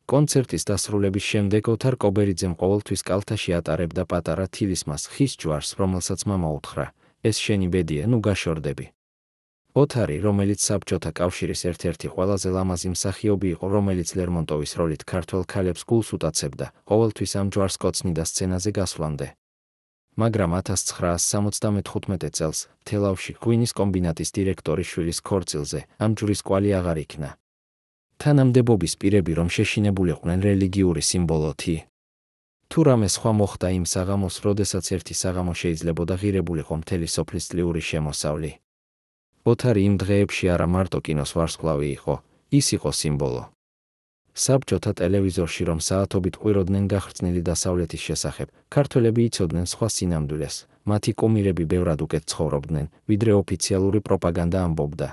კონცერტის დასრულების შემდეგ ოთარ კობერიძემ ყოველთვის კალთაში ატარებდა პატარა თილისმას ხის ჯვარს, რომელსაც მამა უთხრა: ეს შენი ბედია, ნუ გაშორდები. ოთარი, რომელიც საბჭოთა კავშირის ერთ-ერთი ყველაზე ლამაზი მსახიობი იყო, რომელიც ლერმონტოვის როლით ქართველ ქალებს გულს უტაცებდა, ყოველთვის ამ ჯვარს კოცნიდა სცენაზე გასვლამდე. მაგრამ 1975 წელს თელავში ღვინის კომბინატის დირექტორის შვილის ქორწილზე ამ ჯვრის კვალი აღარ იქნა. თანამდებობის პირები რომ შეშინებულიყვნენ რელიგიური სიმბოლოთი. თუ რამე სხვა მოხდა იმ საღამოს, როდესაც ერთი საღამო შეიძლებოდა ღირებულიყო მთელი სოფლის წლიური შემოსავლი. ოთარი იმ დღეებში არა მარტო კინოს ვარსკვლავი იყო, ის იყო სიმბოლო. საბჭოთა ტელევიზორში რომ საათობით ყვიროდნენ გახრწნილი დასავლეთის შესახებ, ქართველები იცოდნენ სხვა სინამდვილეს, მათი კუმირები ბევრად უკეთ ცხოვრობდნენ, ვიდრე ოფიციალური პროპაგანდა ამბობდა.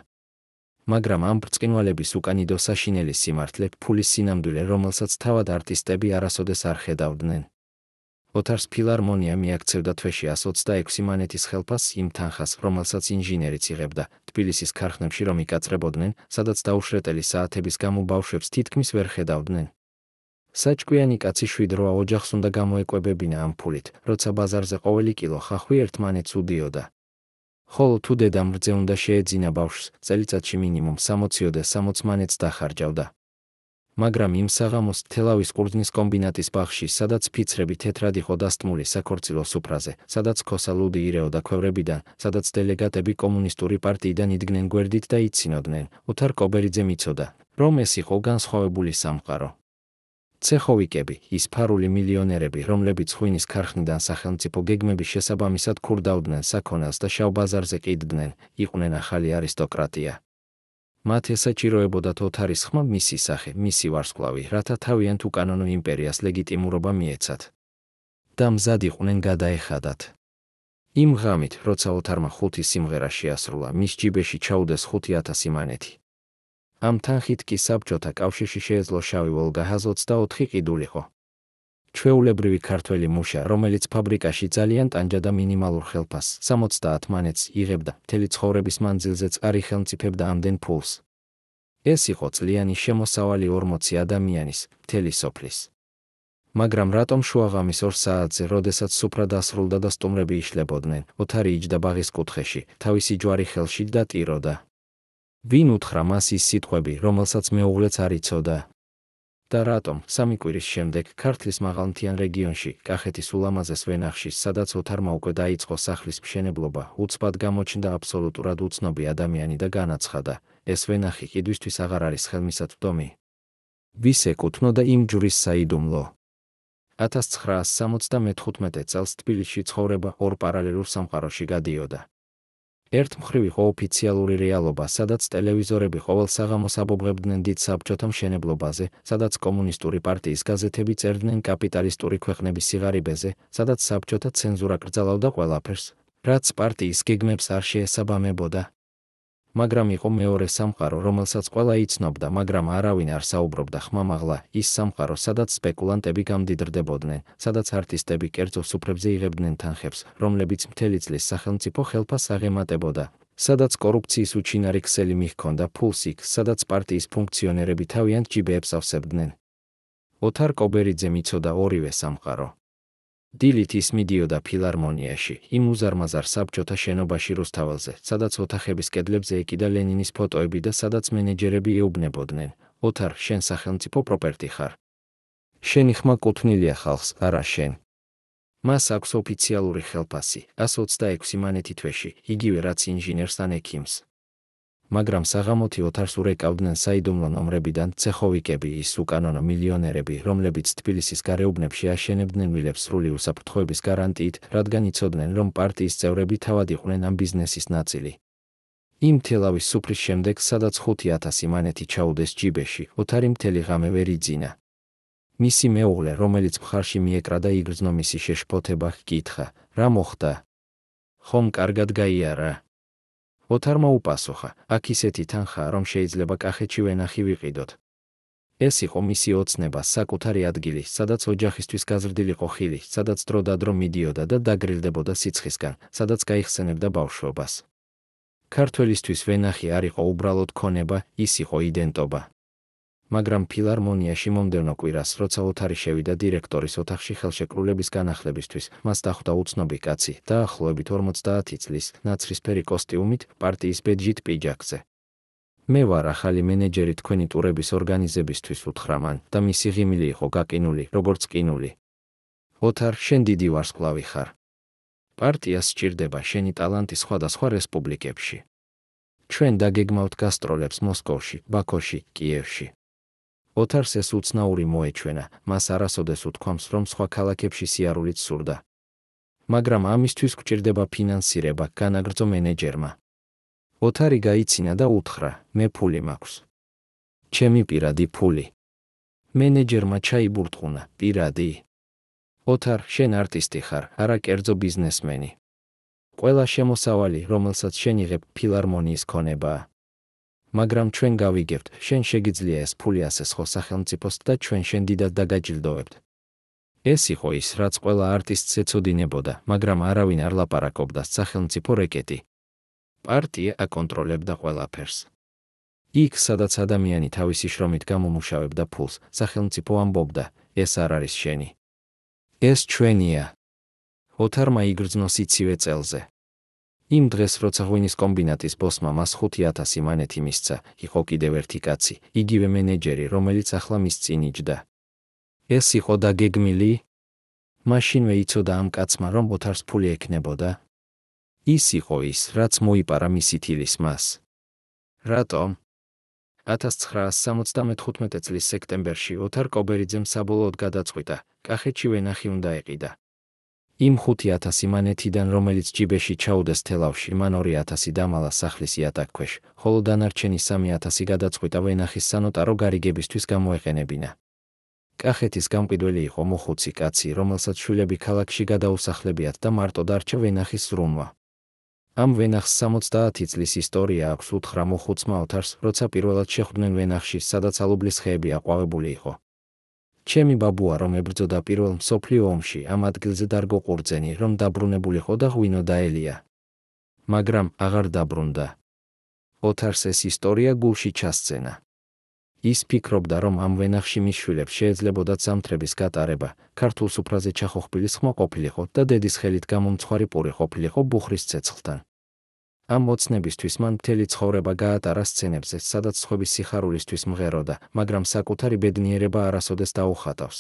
მაგრამ ამ ბრწყინვალების უკანიდო საშინელი სიმართლე, ფულის სინამდვილე, რომელსაც თავად არტისტები არასოდეს არ ხედავდნენ. ოთარს ფილარმონია მიაქცევდა თვეში 126 მანეთის ხელფასს იმ თანხას, რომელსაც ინჟინერიც იღებდა, თბილისის ქარხნებში რომ იკაწრებოდნენ, სადაც დაუშრეტელი საათების გამო ბავშვებს თითქმის ვერ ხედავდნენ. საჭკვიანი კაცი 7 რვა ოჯახს უნდა გამოეკვებებინა ამ ფულით, როცა ბაზარზე ყოველი კილო ხახვი ერთმანეთს უდიოდა. ხოლო თუ დედამ რძე უნდა შეეძინა ბავშვს, წელიწადში მინიმუმ 60-ოდე 60 მანეთს დახარჯავდა. მაგრამ იმ საღამოს თელავის ყურძნის კომბინატის ბაღში, სადაც ფიცრები თეთრად იყო დასტმული საქორწილო სუფრაზე, სადაც ქოსა ლუდი ირეოდა ქვევრებიდან, სადაც დელეგატები კომუნისტური პარტიიდან იდგნენ გვერდით და იცინოდნენ, ოთარ კობერიძემ იცოდა, რომ ეს იყო განსხვავებული სამყარო. ცეხოვიკები, ის ფარული მილიონერები, რომლებიც ღვინის ქარხნიდან სახელმწიფო გეგმების შესაბამისად ქურდავდნენ საქონელს და შავ ბაზარზე ყიდდნენ, იყვნენ ახალი არისტოკრატია. მათ ესაჭიროებოდათ ოთარის ხმა, მისი სახე, მისი ვარსკვლავი, რათა თავიანთ უკანონო იმპერიას ლეგიტიმურობა მიეცათ. და მზად იყვნენ გადაეხადათ. იმ ღამით, როცა ოთარმა 5 სიმღერა შეასრულა, მის ჯიბეში ჩაუდეს 5000 მანეთი. ამ თანხით კი საბჭოთა კავშირში შეეძლო შავი ვოლგა 24 ყიდულიყო. ჩვეულებრივი ქართველი მუშა, რომელიც ფაბრიკაში ძალიან ტანჯა და მინიმალურ ხელფასს 70 მანეთს იღებდა, მთელი ცხოვრების მანძილზეც არ იხელმწიფებდა ამდენ ფულს. ეს იყო წლიანი შემოსავალი 40 ადამიანის, მთელი სოფლის. მაგრამ რატომ შუაღამის 2 საათზე, როდესაც სუფრა დასრულდა და სტუმრები იშლებოდნენ, ოთარი იჯდა ბაღის კუთხეში, თავისი ჯვარი ხელში და ტიროდა. ვინ უთხრა მას ის სიტყვები, რომელსაც მეუღლეც არ იცოდა? და რატომ 3 კვირის შემდეგ ქართლის მაღალმთიან რეგიონში, კახეთის ულამაზეს ვენახში, სადაც ოთარმა უკვე დაიწყო სახლის მშენებლობა, უცბად გამოჩნდა აბსოლუტურად უცნობი ადამიანი და განაცხადა, ეს ვენახი კიდვისთვის აღარ არის ხელმისაწვდომი. ვის ეკუთვნოდა იმ ჯვრის საიდუმლო? 1975 წელს თბილისში ცხოვრება 2 პარალელურ სამყაროში გადიოდა. ერთ მხრივ იყო ოფიციალური რეალობა, სადაც ტელევიზორები ყოველ საღამოს აბობღებდნენ დიდ საბჭოთა მშენებლობაზე, სადაც კომუნისტური პარტიის გაზეთები წერდნენ კაპიტალისტური ქვეყნების სიღარიბეზე, სადაც საბჭოთა ცენზურა კრძალავდა ყველაფერს, რაც პარტიის გეგმებს არ შეესაბამებოდა. მაგრამ იყო მეორე სამყარო, რომელსაც ყველა იცნობდა, მაგრამ არავინ არ საუბრობდა ხმამაღლა, ის სამყარო, სადაც სპეკულანტები გამდიდრდებოდნენ, სადაც არტისტები კერძო სუფრებზე იღებდნენ თანხებს, რომლებიც მთელი წლის სახელმწიფო ხელფასს აღემატებოდა, სადაც კორუფციის უჩინარი ქსელი მიჰქონდა ფულს იქ, სადაც პარტიის ფუნქციონერები თავიანთ ჯიბეებს ავსებდნენ. ოთარ კობერიძემ იცოდა ორივე სამყარო. დილით ის მიდიოდა ფილარმონიაში, იმ უზარმაზარ საბჭოთა შენობაში რუსთაველზე, სადაც ოთახების კედლებზე ეკიდა ლენინის ფოტოები და სადაც მენეჯერები ეუბნებოდნენ, ოთარ, შენ სახელმწიფო პროპერტი ხარ. შენი ხმა კუთვნილია ხალხს, არა შენ. მას აქვს ოფიციალური ხელფასი, 126 მანეთი თვეში, იგივე რაც ინჟინერს ან ექიმს. მაგრამ საღამოთი ოთარს ურეკავდნენ საიდუმლო ნომრებიდან ცეხოვიკები, ის უკანონო მილიონერები, რომლებიც თბილისის გარეუბნებში აშენებდნენ ვილებს სრული უსაფრთხოების გარანტიით, რადგან იცოდნენ, რომ პარტიის წევრები თავად იყვნენ ამ ბიზნესის ნაწილი. იმ თელავის სუფრის შემდეგ, სადაც 5000 მანეთი ჩაუდეს ჯიბეში, ოთარი მთელი ღამე ვერ იძინა. მისი მეუღლე, რომელიც მხარში მიეკრა და იგრძნო მისი შეშფოთება, ჰკითხა, რა მოხდა? ხომ კარგად გაიარა? ოთარმა უპასუხა, აქ ისეთი თანხაა, რომ შეიძლება კახეთში ვენახი ვიყიდოთ. ეს იყო მისი ოცნება, საკუთარი ადგილი, სადაც ოჯახისთვის გაზრდილიყო ხილი, სადაც დროდადრო მიდიოდა და დაგრილდებოდა სიცხისგან, სადაც გაიხსენებდა ბავშვობას. ქართველისთვის ვენახი არ იყო უბრალოდ ქონება, ის იყო იდენტობა. მაგრამ ფილარმონიაში მომდევნო კვირას, როცა ოთარი შევიდა დირექტორის ოთახში ხელშეკრულების განახლებისთვის, მას დახვდა უცნობი კაცი, დაახლოებით 50 წლის, ნაცრისფერი კოსტიუმით, პარტიის ბეჯით პიჯაკზე. მე ვარ ახალი მენეჯერი თქვენი ტურების ორგანიზებისთვის, უთხრა მან, და მისი ღიმილი იყო გაკინული, როგორც ყინული. ოთარ, შენ დიდი ვარსკვლავი ხარ. პარტიას სჭირდება შენი ტალანტი სხვადასხვა რესპუბლიკებში. ჩვენ დაგეგმავთ გასტროლებს მოსკოვში, ბაქოში, კიევში. ოთარს ეს უცნაური მოეჩვენა, მას არასოდეს უთქვამს, რომ სხვა ქალაქებში სიარულიც სურდა. მაგრამ ამისთვის გვჭირდება ფინანსირება, განაგრძო მენეჯერმა. ოთარი გაიცინა და უთხრა, მე ფული მაქვს. ჩემი პირადი ფული. მენეჯერმა ჩაიბურტყუნა, პირადი. ოთარ, შენ არტისტი ხარ, არა კერძო ბიზნესმენი. ყველა შემოსავალი, რომელსაც შენ იღებ, ფილარმონიის ქონებაა. მაგრამ ჩვენ გავიგებთ, შენ შეგიძლია ეს ფული ასესხო სახელმწიფოს და ჩვენ დიდად დაგაჯილდოვებთ. ეს იყო ის, რაც ყველა არტისტს ეცოდინებოდა, მაგრამ არავინ არ ლაპარაკობდა, სახელმწიფო რეკეტი. პარტია აკონტროლებდა ყველაფერს. იქ, სადაც ადამიანი თავისი შრომით გამომუშავებდა ფულს, სახელმწიფო ამბობდა, ეს არ არის შენი. ეს ჩვენია. ოთარმა იგრძნო სიცივე წელზე. იმ დღეს, როცა ღვინის კომბინატის ბოსმა მას 5,000 მანეთი მისცა, იყო კიდევ ერთი კაცი, იგივე მენეჯერი, რომელიც ახლა მის წინ იჯდა. ეს იყო დაგეგმილი? მაშინვე იცოდა ამ კაცმა, რომ ოთარს ფული ექნებოდა. ის იყო ის, რაც მოიპარა მისი თილის მას. რატომ? 1975 წლის სექტემბერში ოთარ კობერიძემ საბოლოოდ გადაწყვიტა, კახეთში ვენახი უნდა ეყიდა. იმ 5,000 მანეთიდან, რომელიც ჯიბეში ჩაუდეს თელავში, მან 2,000 დამალა სახლის იატაკქვეშ, ხოლო დანარჩენი 3,000 გადაწყვიტა ვენახის სანოტარო გარიგებისთვის გამოეყენებინა. კახეთის გამყიდველი იყო მოხუცი კაცი, რომელსაც შვილები ქალაქში გადაუსახლებიათ და მარტო დარჩა ვენახის ზრუნვა. ამ ვენახს 70 წლის ისტორია აქვს, უთხრა მოხუცმა ოთარს, როცა პირველად შეხვდნენ ვენახში, სადაც ალუბლის ხეები აყვავებული იყო. ჩემი ბაბუა რომ ებრძოდა პირველ მსოფლიო ომში, ამ ადგილზე დარგო ყურძენი, რომ დაბრუნებულიყო და ღვინო დაელია. მაგრამ აღარ დაბრუნდა. ოთარს ეს ისტორია გულში ჩასცენა. ის ფიქრობდა, რომ ამ ვენახში მის შვილებს შეეძლებოდათ ზამთრების გატარება, ქართულ სუფრაზე ჩახოხბილი ხმა ყოფილიყო და დედის ხელით გამომცხვარი პური ყოფილიყო ბუხრის ცეცხლთან. ამ ოცნებისთვის მან მთელი ცხოვრება გაატარა სცენებზე, სადაც სხვების სიხარულისთვის მღეროდა, მაგრამ საკუთარი ბედნიერება არასოდეს დაუხატავს.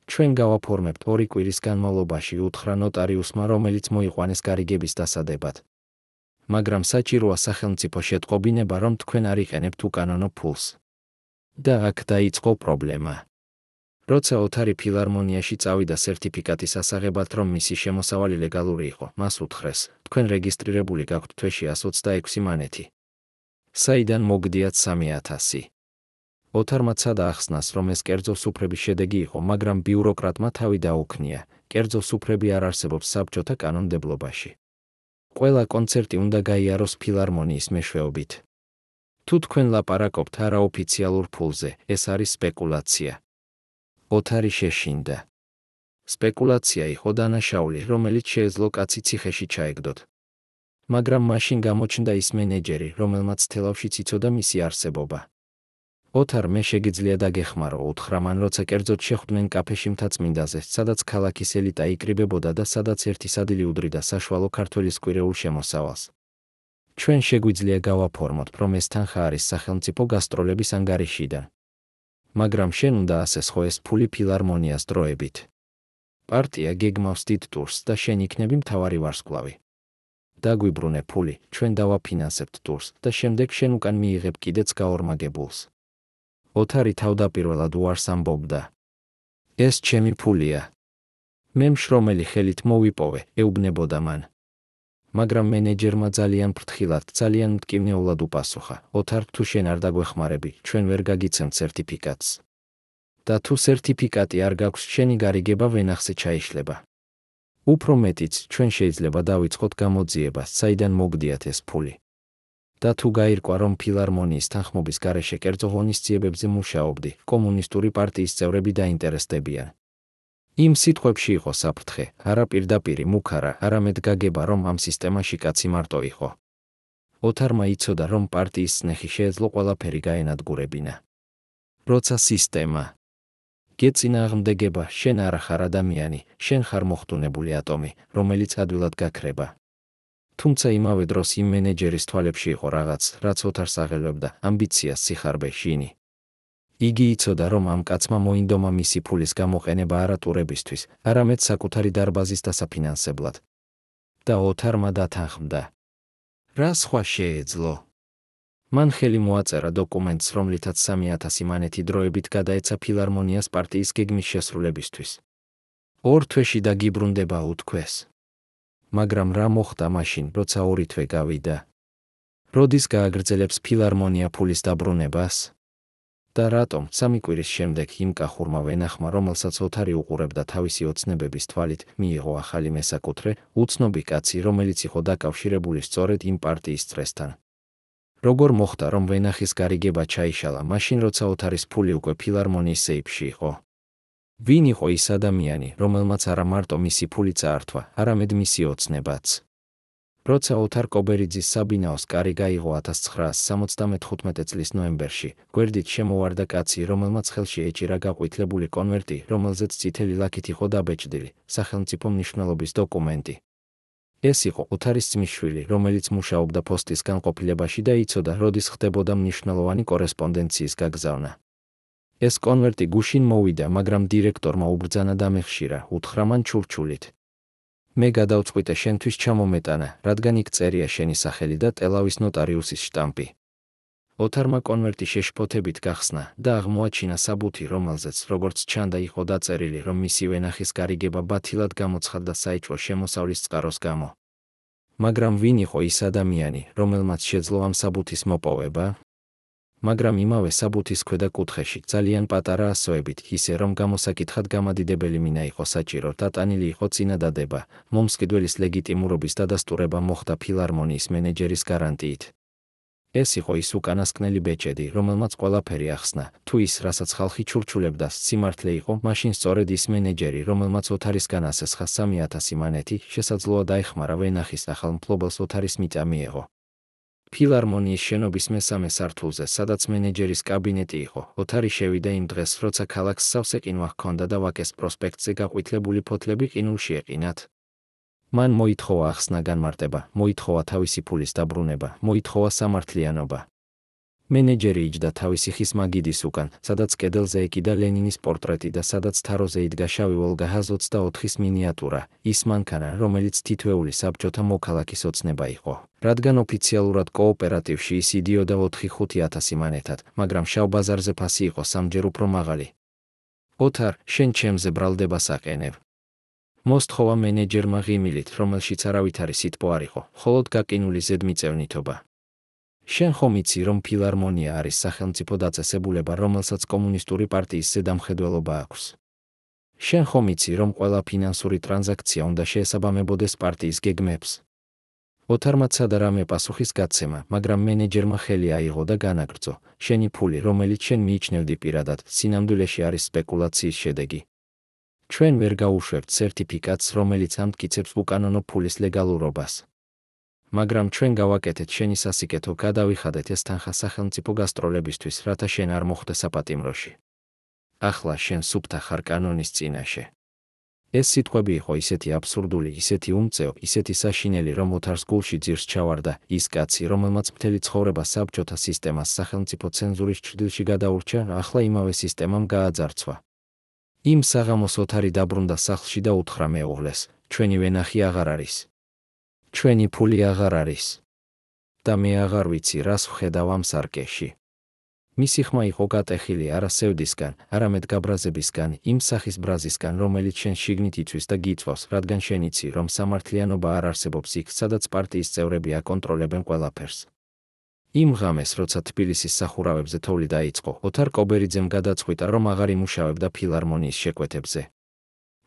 ჩვენ გავაფორმებთ 2 კვირის განმავლობაში, უთხრა ნოტარიუსმა, რომელიც მოიყვანეს გარიგების დასადებად. მაგრამ საჭიროა სახელმწიფო შეტყობინება, რომ თქვენ არ იყენებთ უკანონო ფულს. და აქ დაიწყო პრობლემა. როცა ოთარი ფილარმონიაში წავიდა სერტიფიკატის ასაღებად, რომ მისი შემოსავალი ლეგალური იყო, მას უთხრეს, თქვენ რეგისტრირებული გაქვთ თვეში 126 მანეთი. საიდან მოგდიათ 3,000? ოთარმა ცადა ახსნას, რომ ეს კერძო სუფრების შედეგი იყო, მაგრამ ბიუროკრატმა თავი დაუქნია, კერძო სუფრები არ არსებობს საბჭოთა კანონმდებლობაში. ყველა კონცერტი უნდა გაიაროს ფილარმონიის მეშვეობით. თუ თქვენ ლაპარაკობთ არაოფიციალურ ფულზე, ეს არის სპეკულაცია. ოთარი შეშინდა. სპეკულაცია იყო დანაშაული, რომელიც შეეძლო კაცი ციხეში ჩაეგდოთ. მაგრამ მაშინ გამოჩნდა ის მენეჯერი, რომელმაც თელავშიც იცოდა მისი არსებობა. ოთარ, მე შეგიძლია დაგეხმარო, უთხრა მან, როცა კერძოდ შეხვდნენ კაფეში მთაწმინდაზე, სადაც ქალაქის ელიტა იკრიბებოდა და სადაც ერთი სადილი უდრიდა საშუალო ქართველის კვირეულ შემოსავალს. ჩვენ შეგვიძლია გავაფორმოთ, რომ ეს თანხა არის სახელმწიფო გასტროლების ანგარიშიდან. მაგრამ შენ უნდა ასესხო ეს ფული ფილარმონიას დროებით. პარტია გეგმავს დიდ ტურს და შენ იქნები მთავარი ვარსკვლავი. დაგვიბრუნე ფული, ჩვენ დავაფინანსებთ ტურს და შემდეგ შენ უკან მიიღებ კიდეც გაორმაგებულს. ოთარი თავდაპირველად უარს ამბობდა. ეს ჩემი ფულია. მე მშრომელი ხელით მოვიპოვე, ეუბნებოდა მან. მაგრამ მენეჯერმა ძალიან ფრთხილად, ძალიან მტკივნეულად უპასუხა, ოთარ, თუ შენ არ დაგვეხმარები, ჩვენ ვერ გაგიცემთ სერტიფიკატს. და თუ სერტიფიკატი არ გაქვს, შენი გარიგება ვენახზე ჩაიშლება. უფრო მეტიც, ჩვენ შეიძლება დავიწყოთ გამოძიებას, საიდან მოგდიათ ეს ფული. და თუ გაირკვა, რომ ფილარმონიის თანხმობის გარეშე კერძო ღონისძიებებზე მუშაობდი, კომუნისტური პარტიის წევრები დაინტერესდებიან. იმ სიტყვებში იყო საფრთხე, არა პირდაპირი მუქარა, არამედ გაგება, რომ ამ სისტემაში კაცი მარტო იყო. ოთარმა იცოდა, რომ პარტიის წნეხი შეეძლო ყველაფერი გაენადგურებინა. როცა სისტემა გეწინააღმდეგება, შენ არა ხარ ადამიანი, შენ ხარ მოხტუნებული ატომი, რომელიც ადვილად გაქრება. თუმცა იმავე დროს იმ მენეჯერის თვალებში იყო რაღაც, რაც ოთარს აღელვებდა, ამბიციას, სიხარბე, შინი. იგი იცოდა, რომ ამ კაცმა მოინდომა მისი ფულის გამოყენება არა ტურებისთვის, არამედ საკუთარი დარბაზის დასაფინანსებლად. და ოთარმა დათანხმდა. რა სხვა შეეძლო? მან ხელი მოაწერა დოკუმენტს, რომლითაც 3000 მანეთი დროებით გადაეცა ფილარმონიას პარტიის გეგმის შესრულებისთვის. 2 თვეში დაგიბრუნდება უთქვეს. მაგრამ რა მოხდა მაშინ, როცა 2 თვე გავიდა? როდის გააგრძელებს ფილარმონია ფულის დაბრუნებას? და რატომ 3 კვირის შემდეგ იმ კახურმა ვენახმა, რომელსაც ოთარი უყურებდა თავისი ოცნებების თვალით, მიიღო ახალი მესაკუთრე, უცნობი კაცი, რომელიც იყო დაკავშირებული სწორედ იმ პარტიის წრესთან. როგორ მოხდა, რომ ვენახის გარიგება ჩაიშალა მაშინ, როცა ოთარის ფული უკვე ფილარმონიის სეიფში იყო? ვინ იყო ის ადამიანი, რომელმაც არა მარტო მისი ფული წაართვა, არამედ მისი ოცნებაც? როცა ოთარ კობერიძის საბინაოს კარი გაიღო 1975 წლის ნოემბერში, გვერდით შემოვარდა კაცი, რომელმაც ხელში ეჭირა გაყვითლებული კონვერტი, რომელზეც წითელი ლაქით იყო დაბეჭდილი სახელმწიფო მნიშვნელობის დოკუმენტი. ეს იყო ოთარის ძმისშვილი, რომელიც მუშაობდა პოსტის განყოფილებაში და იცოდა, როდის ხდებოდა მნიშვნელოვანი კორესპონდენციის გაგზავნა. ეს კონვერტი გუშინ მოვიდა, მაგრამ დირექტორმა უბრძანა და მეხშირა, უთხრა მან ჩურჩულით. მე გადავწყვიტე შენთვის ჩამომეტანა, რადგან იქ წერია შენი სახელი და ტელავის ნოტარიუსის შტამპი. ოთარმა კონვერტი შეშფოთებით გახსნა და აღმოაჩინა საბუთი, რომელზეც, როგორც ჩანდა, იყო დაწერილი, რომ მისი ვენახის გარიგება ბათილად გამოცხადდა საეჭვო შემოსავლის წყაროს გამო. მაგრამ ვინ იყო ის ადამიანი, რომელმაც შეძლო ამ საბუთის მოპოვება? მაგრამ იმავე საბუთის ქვედა კუთხეში, ძალიან პატარა ასოებით, ისე რომ გამოსაკითხად გამადიდებელი მინა იყო საჭირო, დატანილი იყო წინადადება, მომსყიდველის ლეგიტიმურობის დადასტურება მოხდა ფილარმონიის მენეჯერის გარანტიით. ეს იყო ის უკანასკნელი ბეჭედი, რომელმაც ყველაფერი ახსნა, თუ ის, რასაც ხალხი ჩურჩულებდა, სიმართლე იყო, მაშინ სწორედ ის მენეჯერი, რომელმაც ოთარისგან ასესხა 3000 მანეთი, შესაძლოა დაეხმარა ვენახის ახალ მფლობელს ოთარის მიწა მიეღო. ფილარმონიის შენობის მესამე სართულზე, სადაც მენეჯერის კაბინეტი იყო, ოთარი შევიდა იმ დღეს, როცა ქალაქს სავსე ყინვა ჰქონდა და ვაკეს პროსპექტზე გაყვითლებული ფოთლები ყინულში ეყინათ. მან მოითხოვა ახსნა განმარტება, მოითხოვა თავისი ფულის დაბრუნება, მოითხოვა სამართლიანობა. მენეჯერი იჯდა თავისი ხის მაგიდის უკან, სადაც კედელზე ეკიდა ლენინის პორტრეტი და სადაც თაროზე იდგა შავი ვოლგა HAZ-24-ის მინიატურა, ის მანქანა, რომელიც თითოეული საბჭოთა მოქალაქის ოცნება იყო. რადგან ოფიციალურად კოოპერატივში ის იდიოდა 4-5 მანეთად, მაგრამ შავ ბაზარზე ფასი იყო 3-ჯერ უფრო მაღალი. ოთარ, შენ ჩემზე ბრალდებას აყენებ. მოსთხოვა მენეჯერმა ღიმილით, რომელშიც არავით არის სიტყვა არ იყო, მხოლოდ გაკინული ზედმიწევნითობა. შენ ხომ იცი, რომ ფილარმონია არის სახელმწიფო დაწესებულება, რომელსაც კომუნისტური პარტიის ზედამხედველობა აქვს. შენ ხომ იცი, რომ ყველა ფინანსური ტრანზაქცია უნდა შეესაბამებოდეს პარტიის გეგმებს. ოთარმა ცადა რამე პასუხის გაცემა, მაგრამ მენეჯერმა ხელი აიღო და განაგრძო, შენი ფული, რომელიც შენ მიიჩნევდი პირადად, სინამდვილეში არის სპეკულაციის შედეგი. ჩვენ ვერ გაუშვებთ სერტიფიკატს, რომელიც ამტკიცებს უკანონო ფულის ლეგალურობას. მაგრამ ჩვენ გავაკეთეთ შენი სასიკეთო, გადავიხადეთ ეს თანხა სახელმწიფო გასტროლებისთვის, რათა შენ არ მოხვდე საპატიმროში. ახლა შენ სუფთა ხარ კანონის წინაშე. ეს სიტყვები იყო ისეთი აბსურდული, ისეთი უმწეო, ისეთი საშინელი, რომ ოთარს გულში ძირს ჩავარდა, ის კაცი, რომელმაც მთელი ცხოვრება საბჭოთა სისტემას სახელმწიფო ცენზურის ჭრილში გადაურჩა, ახლა იმავე სისტემამ გააძარცვა. იმ საღამოს ოთარი დაბრუნდა სახლში და უთხრა მეუღლეს, ჩვენი ვენახი აღარ არის. ჩვენი ფული აღარ არის. და მე აღარ ვიცი, რას ვხედავ ამ სარკეში. მისი ხმა იყო გატეხილი არა სევდისგან, არამედ გაბრაზებისგან, იმ სახის ბრაზისგან, რომელიც შენ შიგნით იცვის და გიწვავს, რადგან შენ იცი, რომ სამართლიანობა არ არსებობს იქ, სადაც პარტიის წევრები აკონტროლებენ ყველაფერს. იმ ღამეს, როცა თბილისის სახურავებზე თოვლი დაიწყო, ოთარ კობერიძემ გადაწყვიტა, რომ აღარ იმუშავებდა ფილარმონიის შეკვეთებზე.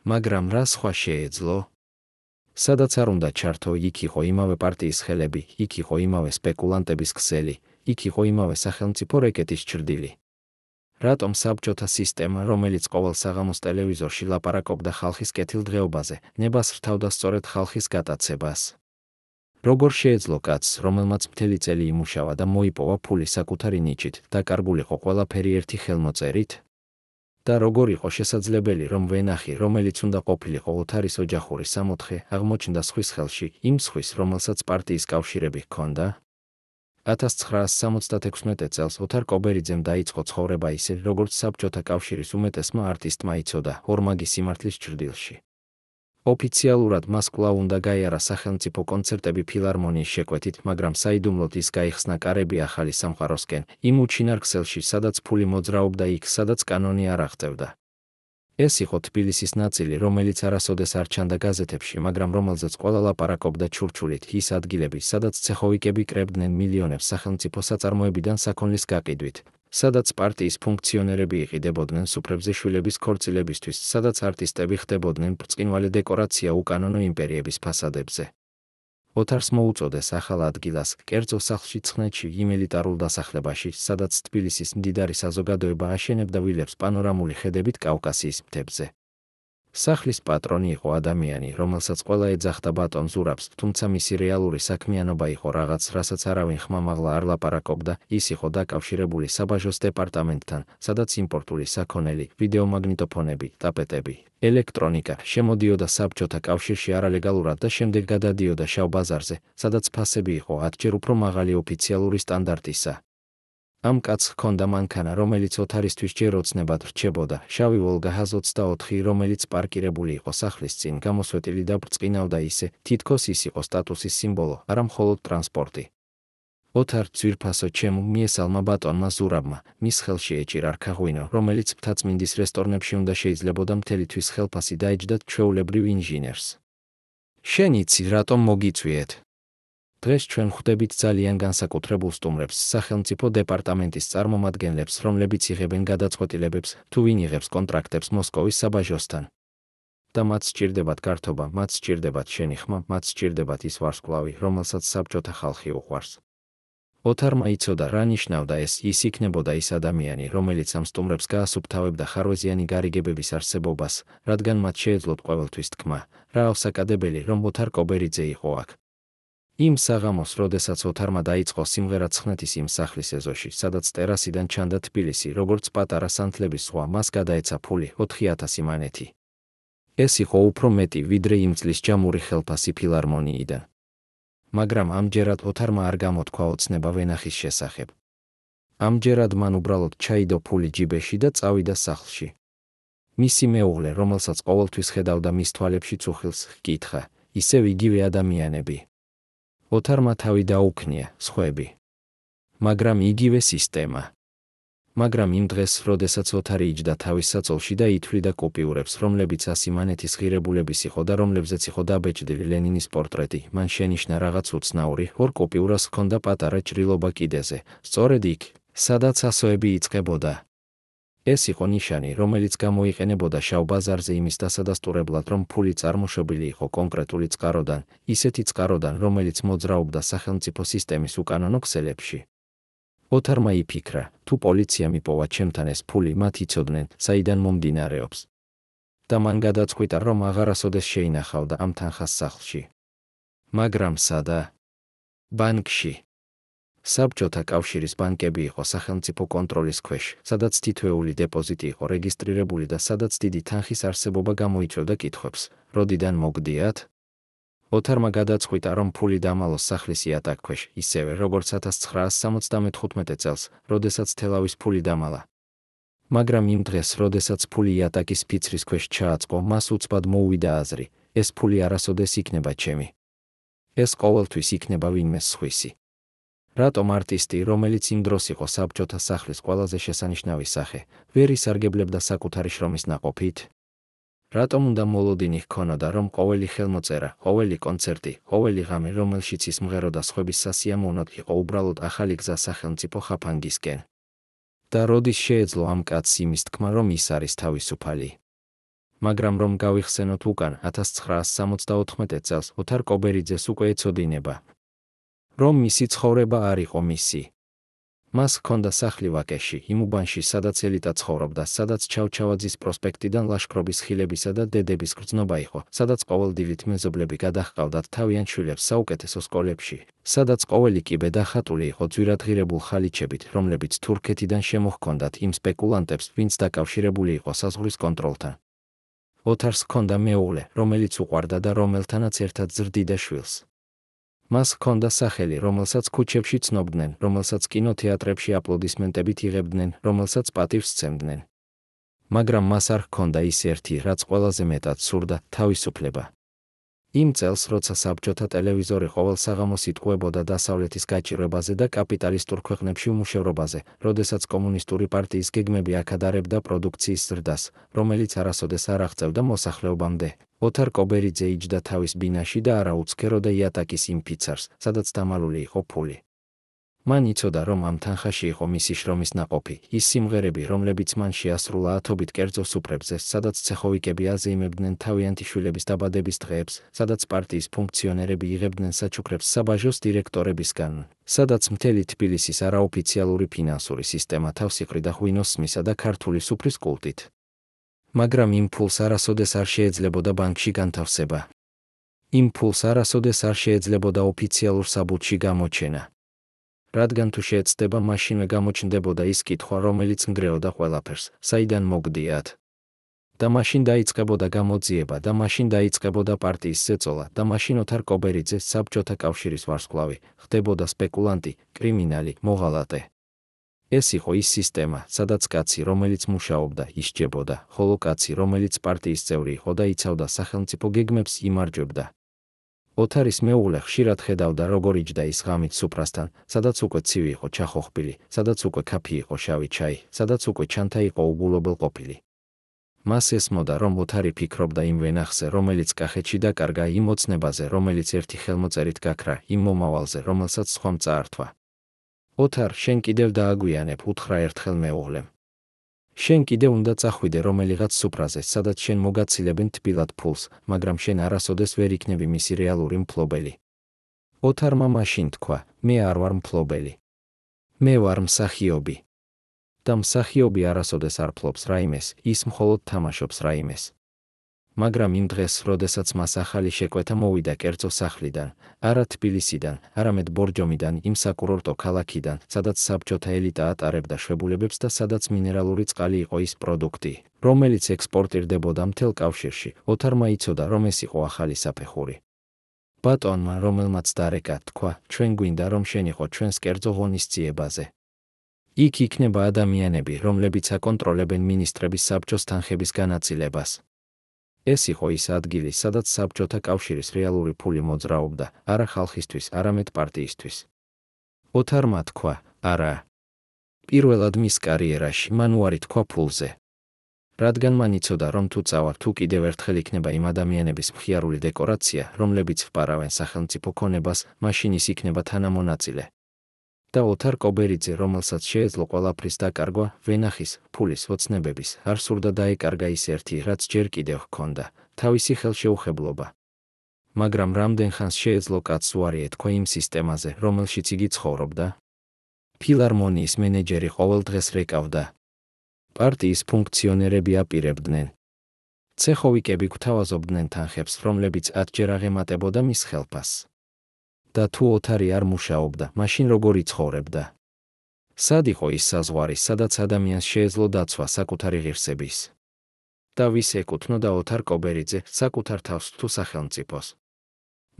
მაგრამ რა სხვა შეეძლო? სადაც არ უნდა ჩართო, იქ იყო იმავე პარტიის ხელები, იქ იყო იმავე სპეკულანტების ქსელი, იქ იყო იმავე სახელმწიფო რეკეტის ჭრდილი. რატომ საბჭოთა სისტემა, რომელიც ყოველ საღამოს ტელევიზორში ლაპარაკობდა ხალხის კეთილდღეობაზე, ნებას რთავდა სწორედ ხალხის გატაცებას? როგორ შეეძლო კაცს, რომელმაც მთელი წელი იმუშავა და მოიპოვა ფული საკუთარი ნიჭით, დაკარგულიყო ყველაფერი ერთი ხელმოწერით? და როგორ იყო შესაძლებელი, რომ ვენახი, რომელიც უნდა ყოფილიყო ოთარის ოჯახური სამოთხე, აღმოჩნდა სხვის ხელში, იმ სხვის, რომელსაც პარტიის კავშირები ჰქონდა? 1976 წელს ოთარ კობერიძემ დაიწყო ცხოვრება ისე, როგორც საბჭოთა კავშირის უმეტესმა არტისტმა იცოდა, ორმაგი სიმართლის ჭრდილში. ოფიციალურად მას კვლავ უნდა გაიარა სახელმწიფო კონცერტები ფილარმონიის შეკვეთით, მაგრამ საიდუმლოდ ის გაიხსნა კარები ახალი სამყაროსკენ, იმ უჩინარ ქსელში, სადაც ფული მოძრაობდა იქ, სადაც კანონი არ აღწევდა. ეს იყო თბილისის ნაწილი, რომელიც არასოდეს არ ჩანდა გაზეთებში, მაგრამ რომელზეც ყველა ლაპარაკობდა ჩურჩულით, ის ადგილები, სადაც ცეხოვიკები კრებდნენ მილიონებს სახელმწიფო საწარმოებიდან საქონლის გაყიდვით, სადაც პარტიის ფუნქციონერები იყიდებოდნენ სუფრებზე შვილების ქორწილებისთვის, სადაც არტისტები ხდებოდნენ ბრწყინვალე დეკორაცია უკანონო იმპერიების ფასადებზე. ოთარს მოუწოდეს ახალ ადგილას, კერძო სახლში ცხნეთში, იმ ელიტარულ დასახლებაში, სადაც თბილისის მდიდარი საზოგადოება აშენებდა ვილებს პანორამული ხედებით კავკასიის მთებზე. სახლის პატრონი იყო ადამიანი, რომელსაც ყველა ეძახდა ბატონ ზურაბს, თუმცა მისი რეალური საქმიანობა იყო რაღაც, რასაც არავინ ხმამაღლა არ ლაპარაკობდა, ის იყო დაკავშირებული საბაჟოს დეპარტამენტთან, სადაც იმპორტული საქონელი, ვიდეომაგნიტოფონები, ტაპეტები, ელექტრონიკა შემოდიოდა საბჭოთა კავშირში არალეგალურად და შემდეგ გადადიოდა შავ ბაზარზე, სადაც ფასები იყო 10-ჯერ უფრო მაღალი ოფიციალური სტანდარტისა. ამ კაცს ჰქონდა მანქანა, რომელიც ოთარისთვის ჯერ ოცნებად რჩებოდა, შავი ვოლგა HAZ-24, რომელიც პარკირებული იყო სახლის წინ, გამოსვეტილი და ბრწყინავდა ისე, თითქოს ის იყო სტატუსის სიმბოლო, არა მხოლოდ ტრანსპორტი. ოთარ ძვირფასო ჩემო მიესალმა ბატონმა ზურაბმა, მის ხელში ეჭირა რქაღვინო, რომელიც მთაწმინდის რესტორნებში უნდა შეიძლებოდა მთელი თვის ხელფასი დაეჯდათ ჩვეულებრივ ინჟინერს. შენ იცი, რატომ მოგიწვიეთ? დღეს ჩვენ ხვდებით ძალიან განსაკუთრებულ სტუმრებს, სახელმწიფო დეპარტამენტის წარმომადგენლებს, რომლებიც იღებენ გადაწყვეტილებებს, თუ ვინ იღებს კონტრაქტებს მოსკოვის საბაჟოსთან. და მათ სჭირდებათ გართობა, მათ სჭირდებათ შენი ხმა, მათ სჭირდებათ ის ვარსკვლავი, რომელსაც საბჭოთა ხალხი უყვარს. ოთარმა იცოდა, რა ნიშნავდა ეს, ის იქნებოდა ის ადამიანი, რომელიც ამ სტუმრებს გაასუფთავებდა ხარვეზიანი გარიგებების არსებობას, რადგან მათ შეეძლოთ ყოველთვის თქმა, რა ავსაკადებელი, რომ ოთარ კობერიძე იყო აქ. იმ საღამოს, როდესაც ოთარმა დაიწყო სიმღერა ცხნეთის იმ სახლის ეზოში, სადაც ტერასიდან ჩანდა თბილისი, როგორც პატარა სანთლების ზღვა, მას გადაეცა ფული 4000 მანეთი. ეს იყო უფრო მეტი, ვიდრე იმ წლის ჯამური ხელფასი ფილარმონიიდან. მაგრამ ამჯერად ოთარმა არ გამოთქვა ოცნება ვენახის შესახებ. ამჯერად მან უბრალოდ ჩაიდო ფული ჯიბეში და წავიდა სახლში. მისი მეუღლე, რომელსაც ყოველთვის ხედავდა მის თვალებში წუხილს, ჰკითხა, ისევ იგივე ადამიანები. ოთარმა თავი დაუქნია, სხვები. მაგრამ იგივე სისტემა. მაგრამ იმ დღეს, როდესაც ოთარი იჯდა თავის საწოლში და ითვლიდა კუპიურებს, რომლებიც 100 მანეთის ღირებულების იყო და რომლებზეც იყო დაბეჭდილი ლენინის პორტრეტი, მან შენიშნა რაღაც უცნაური, 2 კუპიურას ჰქონდა პატარა ჭრილობა კიდეზე, სწორედ იქ, სადაც ასოები იწყებოდა. ეს იყო ნიშანი, რომელიც გამოიყენებოდა შავ ბაზარზე იმის დასადასტურებლად, რომ ფული წარმოშობილი იყო კონკრეტული წყაროდან, ისეთი წყაროდან, რომელიც მოძრაობდა სახელმწიფო სისტემის უკანონო ქსელებში. ოთარმა იფიქრა, თუ პოლიციამ იპოვა ჩემთან ეს ფული, მათ იცოდნენ, საიდან მომდინარეობს. და მან გადაწყვიტა, რომ აღარასოდეს შეინახავდა ამ თანხას სახლში. მაგრამ სადა? ბანკში. საბჭოთა კავშირის ბანკები იყო სახელმწიფო კონტროლის ქვეშ, სადაც თითოეული დეპოზიტი იყო რეგისტრირებული და სადაც დიდი თანხის არსებობა გამოიწვევდა კითხვებს, როდიდან მოგდიათ? ოთარმა გადაწყვიტა, რომ ფული დამალოს სახლის იატაკ ქვეშ, ისევე როგორც 1975 წელს, როდესაც თელავის ფული დამალა. მაგრამ იმ დღეს, როდესაც ფული იატაკის ფიცრის ქვეშ ჩააწყო, მას უცბად მოუვიდა აზრი, ეს ფული არასოდეს იქნება ჩემი. ეს ყოველთვის იქნება ვინმე სხვისი. რატომ არტისტი, რომელიც იმ დროს იყო საბჭოთა სახლის ყველაზე შესანიშნავი სახე, ვერ ისარგებლებდა საკუთარი შრომის ნაყოფით? რატომ უნდა მოლოდინი ჰქონოდა, რომ ყოველი ხელმოწერა, ყოველი კონცერტი, ყოველი ღამე, რომელშიც ის მღეროდა სხვების სასიამოვნოდ, იყო უბრალოდ ახალი გზა სახელმწიფო ხაფანგისკენ? და როდის შეეძლო ამ კაცს იმის თქმა, რომ ის არის თავისუფალი? მაგრამ რომ გავიხსენოთ უკან 1974 წელს, ოთარ კობერიძეს უკვე ეცოდინება, რომ მისი ცხოვრება არ იყო მისი. მას ჰქონდა სახლი ვაკეში, იმ უბანში, სადაც ელიტა ცხოვრობდა, სადაც ჩავჩავაძის პროსპექტიდან ლაშქრობის ხილებისა და დედების გრძნობა იყო, სადაც ყოველდღიურად მეზობლები გადაჰყავდათ თავიანთ შვილებს საუკეთესო სკოლებში, სადაც ყოველი კიბე დახატული იყო ძვირადღირებულ ხალიჩებით, რომლებიც თურქეთიდან შემოჰქონდათ იმ სპეკულანტებს, ვინც დაკავშირებული იყო საზღვრის კონტროლთან. ოთარს ჰქონდა მეუღლე, რომელიც უყვარდა და რომელთანაც ერთად ზრდიდა შვილს. მას ჰქონდა სახელი, რომელსაც ქუჩებში ცნობდნენ, რომელსაც კინოთეატრებში აპლოდისმენტებით იღებდნენ, რომელსაც პატივს სცემდნენ. მაგრამ მას არ ჰქონდა ის ერთი, რაც ყველაზე მეტად სურდა, თავისუფლება. იმ წელს, როცა საბჭოთა ტელევიზორი ყოველ საღამოს იტყუებოდა დასავლეთის გაჭირვებაზე და კაპიტალისტურ ქვეყნებში უმუშევრობაზე, როდესაც კომუნისტური პარტიის გეგმები აქადარებდა პროდუქციის ზრდას, რომელიც არასოდეს არ აღწევდა მოსახლეობამდე, ოთარ კობერიძე იჯდა თავის ბინაში და არა უცქეროდა იატაკის იმ ფიცარს, სადაც დამალული იყო ფული. მან იცოდა, რომ ამ თანხაში იყო მისი შრომის ნაყოფი, ის სიმღერები, რომლებიც მან შეასრულა ათობით კერძო სუფრებზე, სადაც ცეხოვიკები აზეიმებდნენ თავიანთი შვილების დაბადების დღეებს, სადაც პარტიის ფუნქციონერები იღებდნენ საჩუქრებს საბაჟოს დირექტორებისგან, სადაც მთელი თბილისის არაოფიციალური ფინანსური სისტემა თავს იყრიდა ღვინოსმისა და ქართული სუფრის კულტით. მაგრამ იმ ფულს არასოდეს არ შეეძლებოდა ბანკში განთავსება. იმ ფულს არასოდეს არ შეეძლებოდა ოფიციალურ საბუთში გამოჩენა. რადგან თუ შეეცდება, მაშინვე გამოჩნდებოდა ის კითხვა, რომელიც ნგრეოდა ყველაფერს, საიდან მოგდიათ. და მაშინ დაიწყებოდა გამოძიება და მაშინ დაიწყებოდა პარტიის ზეწოლა და მაშინ ოთარ კობერიძე, საბჭოთა კავშირის ვარსკვლავი, ხდებოდა სპეკულანტი, კრიმინალი, მოღალატე. ეს იყო ის სისტემა, სადაც კაცი, რომელიც მუშაობდა, ისჯებოდა, ხოლო კაცი, რომელიც პარტიის წევრი იყო და იცავდა სახელმწიფო გეგმებს, იმარჯვებდა. ოთარის მეუღლე ხშირად ხედავდა, როგორ იჯდა ის ღამით სუფრასთან, სადაც უკვე ცივი იყო ჩახოხბილი, სადაც უკვე ქაფი იყო შავი ჩაი, სადაც უკვე ჩანთა იყო უგულობელყოფილი. მას ესმოდა, რომ ოთარი ფიქრობდა იმ ვენახზე, რომელიც კახეთში დაკარგა, იმ ოცნებაზე, რომელიც ერთი ხელმოწერით გაქრა, იმ მომავალზე, რომელსაც სხვამ წაართვა. ოთარ, შენ კიდევ დააგვიანებ, უთხრა ერთხელ მეუღლემ. შენ კიდევ უნდა წახვიდე რომელიღაც სუფრაზე, სადაც შენ მოგაცილებენ თბილად ფულს, მაგრამ შენ არასოდეს ვერ იქნები მისი რეალური მფლობელი. ოთარმა მაშინ თქვა, მე არ ვარ მფლობელი. მე ვარ მსახიობი. და მსახიობი არასოდეს არ ფლობს რაიმეს, ის მხოლოდ თამაშობს რაიმეს. მაგრამ იმ დღეს, როდესაც მას ახალი შეკვეთა მოვიდა კერძო სახლიდან, არა თბილისიდან, არამედ ბორჯომიდან, იმ საკურორტო ქალაქიდან, სადაც საბჭოთა ელიტა ატარებდა შვებულებებს და სადაც მინერალური წყალი იყო ის პროდუქტი, რომელიც ექსპორტირდებოდა მთელ კავშირში, ოთარმა იცოდა, რომ ეს იყო ახალი საფეხური. ბატონმა, რომელმაც დარეკა, თქვა, ჩვენ გვინდა, რომ შენ იყო ჩვენს კერძო ღონისძიებაზე. იქ იქნება ადამიანები, რომლებიც აკონტროლებენ მინისტრების საბჭოს თანხების განაწილებას. ეს იყო ის ადგილი, სადაც საბჭოთა კავშირის რეალური ფული მოძრაობდა, არა ხალხისთვის, არამედ პარტიისთვის. ოთარმა თქვა, არა. პირველად მის კარიერაში მან უარი თქვა ფულზე. რადგან მან იცოდა, რომ თუ წავა, თუ კიდევ ერთხელ იქნება იმ ადამიანების მხიარული დეკორაცია, რომლებიც ვპარავენ სახელმწიფო ქონებას, მაშინ ის იქნება თანამონაწილე. და ოთარ კობერიძე, რომელსაც შეეძლო ყველაფრის დაკარგვა, ვენახის, ფულის, ოცნებების, არ სურდა დაეკარგა ის ერთი, რაც ჯერ კიდევ ჰქონდა, თავისი ხელშეუხებლობა. მაგრამ რამდენ ხანს შეეძლო კაცს უარი ეთქვა იმ სისტემაზე, რომელშიც იგი ცხოვრობდა? ფილარმონიის მენეჯერი ყოველ დღეს რეკავდა. პარტიის ფუნქციონერები აპირებდნენ. ცეხოვიკები გვთავაზობდნენ თანხებს, რომლებიც ათჯერ აღემატებოდა მის ხელფასს. და თუ ოთარი არ მუშაობდა, მაშინ როგორ იცხოვრებდა? სად იყო ის საზღვარი, სადაც ადამიანს შეეძლო დაცვა საკუთარი ღირსების? და ვის ეკუთვნოდა ოთარ კობერიძე, საკუთარ თავს თუ სახელმწიფოს?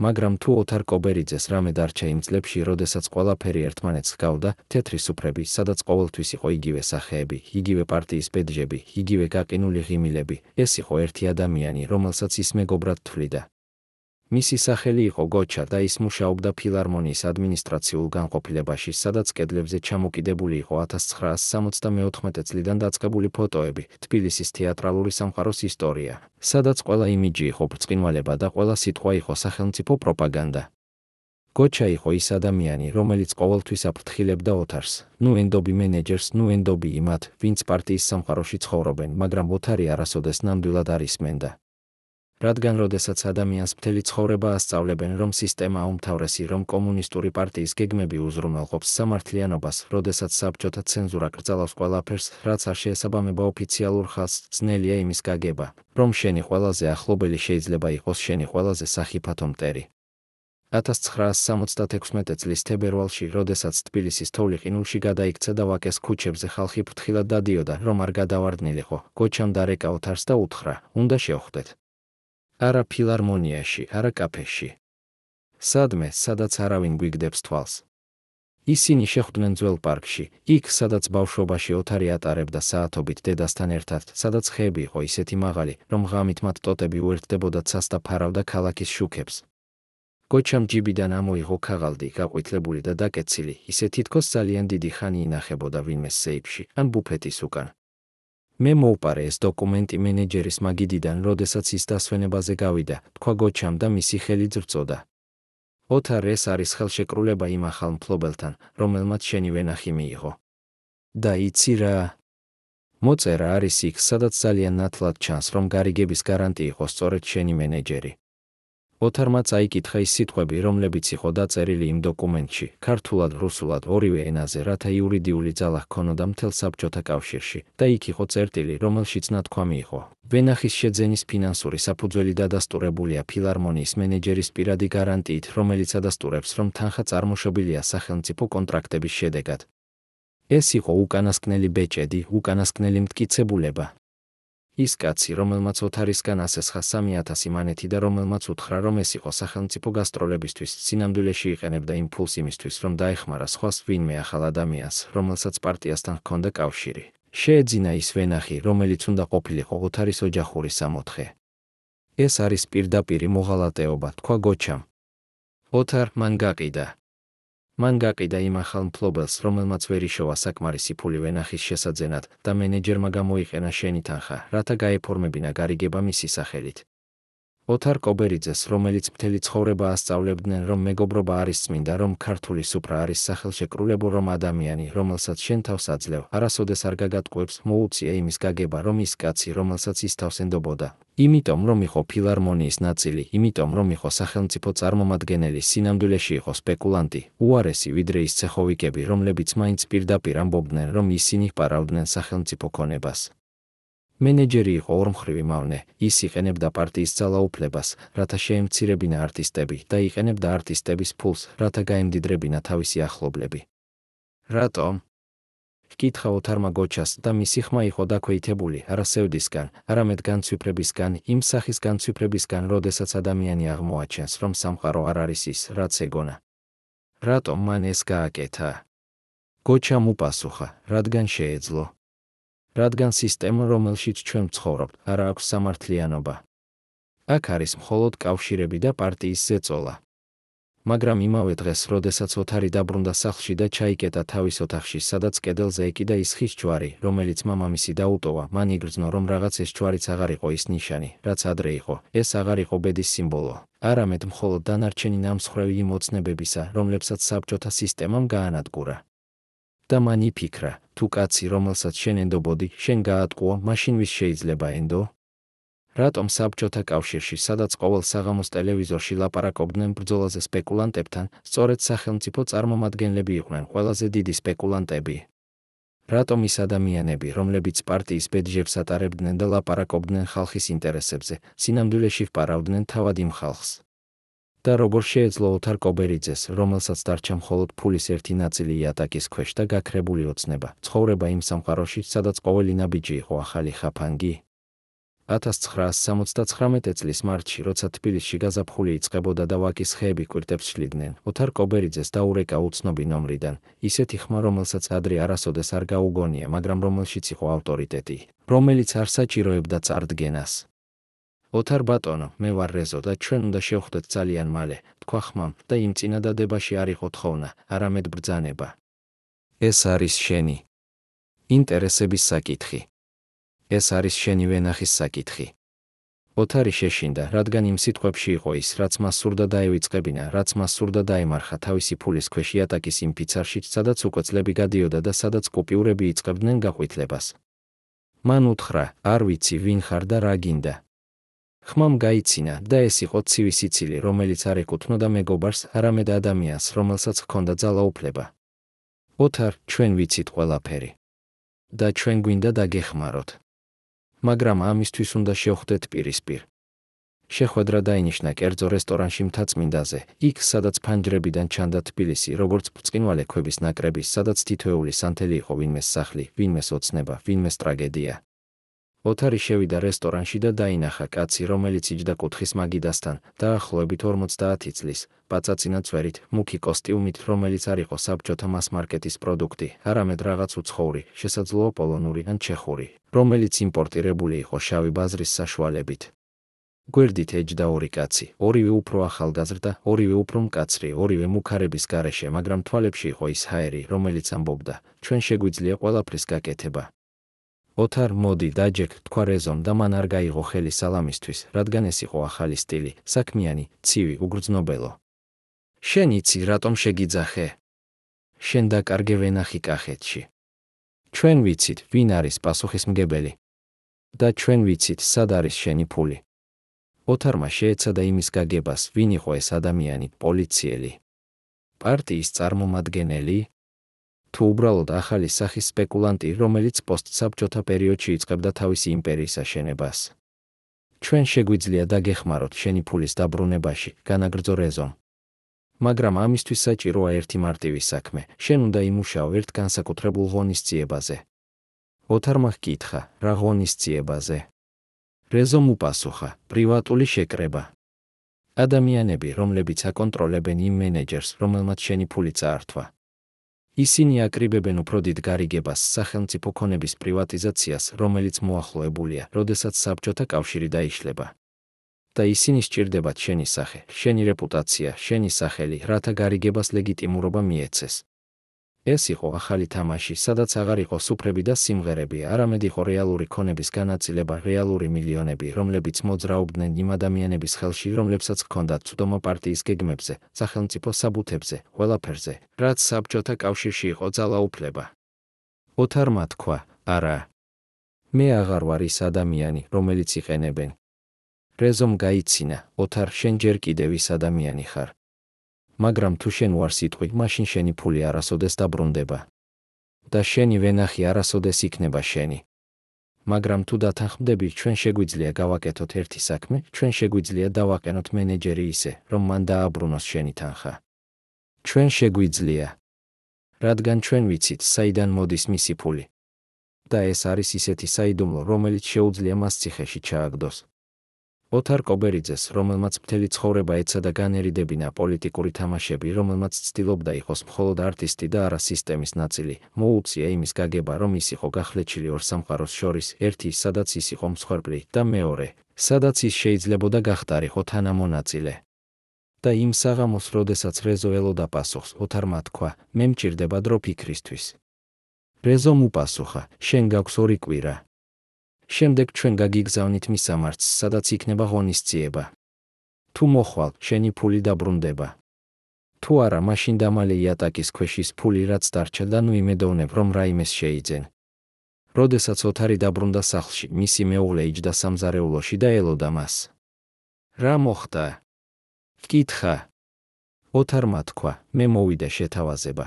მაგრამ თუ ოთარ კობერიძეს რამე დარჩა იმ წლებში, როდესაც ყველაფერი ერთმანეთს ჰგავდა, თეთრი სუფრები, სადაც ყოველთვის იყო იგივე სახეები, იგივე პარტიის ბედჟები, იგივე გაყინული ღიმილები, ეს იყო ერთი ადამიანი, რომელსაც ის მეგობრად თვლიდა. მისი სახელი იყო გოჩა და ის მუშაობდა ფილარმონიის ადმინისტრაციულ განყოფილებაში, სადაც კედლებზე ჩამოკიდებული იყო 1974 წლიდან დაწყებული ფოტოები, თბილისის თეატრალური სამყაროს ისტორია, სადაც ყველა იმიჯი იყო ბრწყინვალება და ყველა სიტყვა იყო სახელმწიფო პროპაგანდა. გოჩა იყო ის ადამიანი, რომელიც ყოველთვის აფრთხილებდა ოთარს, ნუ ენდობი მენეჯერს, ნუ ენდობი იმათ, ვინც პარტიის სამყაროში ცხოვრობენ, მაგრამ ოთარი არასოდეს ნამდვილად არ ისმენდა. რადგან როდესაც ადამიანს მთელი ცხოვრება ასწავლებენ, რომ სისტემა უმთავრესი, რომ კომუნისტური პარტიის გეგმები უზრუნველყოფს სამართლიანობას, როდესაც საბჭოთა ცენზურა კრძალავს ყველაფერს, რაც არ შეესაბამება ოფიციალურ ხაზს, ძნელია იმის გაგება, რომ შენი ყველაზე ახლობელი შეიძლება იყოს შენი ყველაზე სახიფათო მტერი. 1976 წლის თებერვალში, როდესაც თბილისის თოვლი ყინულში გადაიქცა და ვაკეს ქუჩებზე ხალხი ფრთხილად დადიოდა, რომ არ გადავარდნილიყო, გოჩამ დარეკა ოთარს და უთხრა: უნდა შევხვდეთ. არა ფილარმონიაში, არა კაფეში. სადმე, სადაც არავინ გვიგდებს თვალს. ისინი შეხვდნენ ძველ პარკში, იქ, სადაც ბავშვობაში ოთარი ატარებდა საათობით დედასთან ერთად, სადაც ხეები იყო ისეთი მაღალი, რომ ღამით მათ ტოტები უერთდებოდა ცას და ფარავდა ქალაქის შუქებს. გოჩამ ჯიბიდან ამოიღო ქაღალდი, გაყვითლებული და დაკეცილი, ისე თითქოს ძალიან დიდი ხანი ინახებოდა ვინმეს სეიფში, ან ბუფეტის უკან. მე მოუპარე ეს დოკუმენტი მენეჯერის მაგიდიდან, როდესაც ის დასვენებაზე გავიდა, თქვა გოჩამ და მისი ხელი ძრწოდა. ოთარ, ეს არის ხელშეკრულება იმ ახალ მფლობელთან, რომელმაც შენი ვენახი მიიღო. და იცი რა? მოწერა არის იქ, სადაც ძალიან ნათლად ჩანს, რომ გარიგების გარანტი იყო სწორედ შენი მენეჯერი. ოთარმა წაიკითხა ის სიტყვები, რომლებიც იყო დაწერილი იმ დოკუმენტში, ქართულად, რუსულად, ორივე ენაზე, რათა იურიდიული ძალა ჰქონოდა მთელ საბჭოთა კავშირში, და იქ იყო წერტილი, რომელშიც ნათქვამი იყო: ვენახის შეძენის ფინანსური საფუძველი დადასტურებულია ფილარმონიის მენეჯერის პირადი გარანტიით, რომელიც ადასტურებს, რომ თანხა წარმოშობილია სახელმწიფო კონტრაქტების შედეგად. ეს იყო უკანასკნელი ბეჭედი, უკანასკნელი მტკიცებულება. ის კაცი, რომელმაც ოთარისგან ასესხა 3000 მანეთი და რომელმაც უთხრა, რომ ეს იყო სახელმწიფო გასტროლებისთვის, სინამდვილეში იყენებდა იმ ფულს იმისთვის, რომ დაეხმარა სხვას ვინმე ახალ ადამიანს, რომელსაც პარტიასთან ჰქონდა კავშირი. შეეძინა ის ვენახი, რომელიც უნდა ყოფილიყო ოთარის ოჯახური სამოთხე. ეს არის პირდაპირი მოღალატეობა, თქვა გოჩამ. ოთარ, მან გაყიდა იმ ახალ მფლობელს, რომელმაც ვერ იშოვა საკმარისი ფული ვენახის შესაძენად და მენეჯერმა გამოიყენა შენი თანხა, რათა გაეფორმებინა გარიგება მისი სახელით. ოთარ კობერიძეს, რომელიც მთელი ცხოვრება ასწავლებდნენ, რომ მეგობრობა არის წმინდა, რომ ქართული სუფრა არის სახელშეკრულებო, რომ ადამიანი, რომელსაც შენ თავს აძლევ, არასოდეს არ გაგატყუებს, მოუწია იმის გაგება, რომ ის კაცი, რომელსაც ის თავს ენდობოდა, იმიტომ რომ იყო ფილარმონიის ნაწილი, იმიტომ რომ იყო სახელმწიფო წარმომადგენელი, სინამდვილეში იყო სპეკულანტი, უარესი ვიდრე ის ცეხოვიკები, რომლებიც მაინც პირდაპირ ამბობდნენ, რომ ისინი ჰპარავდნენ სახელმწიფო ქონებას. მენეჯერი იყო ორმხრივი მავნე, ის იყენებდა პარტიის ძალაუფლებას, რათა შეემცირებინა არტისტები და იყენებდა არტისტების ფულს, რათა გაემდიდრებინა თავისი ახლობლები. რატომ? ჰკითხა ოთარმა გოჩას და მისი ხმა იყო დაქვეითებული არა სევდისგან, არამედ განცვიფრებისგან, იმ სახის განცვიფრებისგან, როდესაც ადამიანი აღმოაჩენს, რომ სამყარო არ არის ის, რაც ეგონა. რატომ მან ეს გააკეთა? გოჩამ უპასუხა: რადგან შეეძლო. რადგან სისტემა, რომელშიც ჩვენ ვცხოვრობთ, არ აქვს სამართლიანობა. აქ არის მხოლოდ კავშირები და პარტიის ზეწოლა. მაგრამ იმავე დღეს, როდესაც ოთარი დაბრუნდა სახლში და ჩაიკეტა თავის ოთახში, სადაც კედელზე ეკიდა ის ხის ჯვარი, რომელიც მამამისი დაუტოვა, მან იგრძნო, რომ რაღაც ეს ჯვარიც აღარ იყო ის ნიშანი, რაც ადრე იყო, ეს აღარ იყო ბედის სიმბოლო, არამედ მხოლოდ დანარჩენი ნამსხვრევი იმ ოცნებებისა, რომლებსაც საბჭოთა სისტემამ გაანადგურა. და მან იფიქრა, თუ კაცი, რომელსაც შენ ენდობოდი, შენ გაატყუო, მაშინ ვის შეიძლება ენდო? რატომ საბჭოთა კავშირში, სადაც ყოველ საღამოს ტელევიზორში ლაპარაკობდნენ ბრძოლაზე სპეკულანტებთან, სწორედ სახელმწიფო წარმომადგენლები იყვნენ ყველაზე დიდი სპეკულანტები? რატომ ის ადამიანები, რომლებიც პარტიის ბედჟებს ატარებდნენ და ლაპარაკობდნენ ხალხის ინტერესებზე, სინამდვილეში ჰპარავდნენ თავად იმ ხალხს? და როგორ შეეძლო ოთარ კობერიძეს, რომელსაც დარჩა მხოლოდ ფულის ერთი ნაწილი იატაკის ქვეშ და გაქრებული ოცნება, ცხოვრება იმ სამყაროში, სადაც ყოველი ნაბიჯი იყო ახალი ხაფანგი? 1979 წლის მარტში, როცა თბილისში გაზაფხული იწყებოდა და ვაკის ხეები კვირტებს შლიდნენ, ოთარ კობერიძეს დაურეკა უცნობი ნომრიდან, ისეთი ხმა, რომელსაც ადრე არასოდეს არ გაუგონია, მაგრამ რომელშიც იყო ავტორიტეტი, რომელიც არ საჭიროებდა წარდგენას. ოთარ ბატონო, მე ვარ რეზო და ჩვენ უნდა შევხვდეთ ძალიან მალე, თქვა ხმამ, და იმ წინადადებაში არ იყო თხოვნა, არამედ ბრძანება. ეს არის შენი ინტერესების საკითხი. ეს არის შენი ვენახის საკითხი. ოთარი შეშინდა, რადგან იმ სიტყვებში იყო ის, რაც მას სურდა დაევიწყებინა, რაც მას სურდა დაემარხა თავისი ფულის ქვეშ იატაკის იმ ფიცარში, სადაც უკვე წლები გადიოდა და სადაც კუპიურები იწყებდნენ გაყვითლებას. მან უთხრა: არ ვიცი, ვინ ხარ და რა გინდა. ხმამ გაიცინა და ეს იყო ცივი სიცილი, რომელიც არ ეკუთვნოდა მეგობარს, არამედ ადამიანს, რომელსაც ჰქონდა ძალაუფლება. ოთარ, ჩვენ ვიცით ყველაფერი. და ჩვენ გვინდა დაგეხმაროთ. მაგრამ ამისთვის უნდა შევხვდეთ პირისპირ. შეხვედრა დაინიშნა კერძო რესტორანში მთაწმინდაზე, იქ სადაც ფანჯრებიდან ჩანდა თბილისი, როგორც ბრწყინვალე ქვების ნაკრები, სადაც თითოეული სანთელი იყო ვინმეს სახლი, ვინმეს ოცნება, ვინმეს ტრაგედია. ოთარი შევიდა რესტორანში და დაინახა კაცი, რომელიც იჯდა კუთხის მაგიდასთან, დაახლოებით 50 წლის, პაწაწინა წვერით, მუქი კოსტიუმით, რომელიც არ იყო საბჭოთა მასმარკეტის პროდუქტი, არამედ რაღაც უცხოური, შესაძლოა პოლონური ან ჩეხური, რომელიც იმპორტირებული იყო შავი ბაზრის საშუალებით. გვერდით ეჯდა ორი კაცი, ორივე უფრო ახალგაზრდა, ორივე უფრო მკაცრი, ორივე მუქარების გარეშე, მაგრამ თვალებში იყო ის ჰაერი, რომელიც ამბობდა, ჩვენ შეგვიძლია ყველაფრის გაკეთება. ოთარ, მოდი, დაჯექ, თქვა რეზომ და მან არ გაიღო ხელი სალამისთვის, რადგან ეს იყო ახალი სტილი, საქმიანი, ცივი, უგრძნობელო. შენ იცი, რატომ შეგიძახე? შენ დაკარგე ვენახი კახეთში. ჩვენ ვიცით, ვინ არის პასუხისმგებელი. და ჩვენ ვიცით, სად არის შენი ფული. ოთარმა შეეცადა იმის გაგებას, ვინ იყო ეს ადამიანი, პოლიციელი. პარტიის წარმომადგენელი? თუ უბრალოდ ახალი სახის სპეკულანტი, რომელიც პოსტსაბჭოთა პერიოდში იწყებდა თავისი იმპერიის აშენებას. ჩვენ შეგვიძლია დაგეხმაროთ შენი ფულის დაბრუნებაში, განაგრძო რეზომ. მაგრამ ამისთვის საჭიროა ერთი მარტივი საქმე, შენ უნდა იმუშაო ერთ განსაკუთრებულ ღონისძიებაზე. ოთარმა ჰკითხა, რა ღონისძიებაზე? რეზომ უპასუხა, პრივატული შეკრება. ადამიანები, რომლებიც აკონტროლებენ იმ მენეჯერს, რომელმაც შენი ფული წაართვა. ისინი აკრიბებენ უფრო დიდ გარიგებას, სახელმწიფო ქონების პრივატიზაციას, რომელიც მოახლოებულია, როდესაც საბჭოთა კავშირი დაიშლება. და ისინი სჭირდებათ შენი სახე, შენი რეპუტაცია, შენი სახელი, რათა გარიგებას ლეგიტიმურობა მიეცეს. ეს იყო ახალი თამაში, სადაც აღარ იყო სუფრები და სიმღერები, არამედ იყო რეალური ქონების განაწილება, რეალური მილიონები, რომლებიც მოძრაობდნენ იმ ადამიანების ხელში, რომლებსაც ჰქონდათ ცუდომა პარტიის გეგმებზე, სახელმწიფო საბუთებზე, ყველაფერზე, რაც საბჭოთა კავშირში იყო ძალაუფლება. ოთარმა თქვა, არა. მე აღარ ვარ ის ადამიანი, რომელიც იყენებენ. რეზომ გაიცინა, ოთარ, შენ ჯერ კიდევ ის ადამიანი ხარ. მაგრამ თუ შენ ვარ სიტყვი, მაშინ შენი ფული არასოდეს დაბრუნდება. და შენი ვენახი არასოდეს იქნება შენი. მაგრამ თუ დათანხმდები, ჩვენ შეგვიძლია გავაკეთოთ ერთი საქმე, ჩვენ შეგვიძლია დავაყენოთ მენეჯერი ისე, რომ მან დააბრუნოს შენი თანხა. ჩვენ შეგვიძლია. რადგან ჩვენ ვიცით, საიდან მოდის მისი ფული. და ეს არის ისეთი საიდუმლო, რომელიც შეუძლია მას ციხეში ჩააგდოს. ოთარ კობერიძეს, რომელმაც მთელი ცხოვრება ეცადა განერიდებინა პოლიტიკური თამაშები, რომელმაც ცდილობდა იყოს მხოლოდ არტისტი და არა სისტემის ნაწილი, მოუწია იმის გაგება, რომ ის იყო გახლეჩილი ორ სამყაროს შორის, ერთი, სადაც ის იყო მსხვერპლი, და მეორე, სადაც ის შეიძლებოდა გახდარიყო თანამონაწილე. და იმ საღამოს, როდესაც რეზო ელოდა პასუხს, ოთარმა თქვა, მე მჭირდება დრო ფიქრისთვის. რეზომ უპასუხა, შენ გაქვს ორი კვირა. შემდეგ ჩვენ გაგიგზავნით მისამართს, სადაც იქნება ღონისძიება. თუ მოხვალ, შენი ფული დაბრუნდება. თუ არა, მაშინ დამალე იატაკის ქვეშ ის ფული, რაც დარჩა და ნუ იმედოვნებ, რომ რაიმეს შეიძენ. როდესაც ოთარი დაბრუნდა სახლში, მისი მეუღლე იჯდა სამზარეულოში და ელოდა მას. რა მოხდა? ჰკითხა. ოთარმა თქვა, მე მოვიდა შეთავაზება.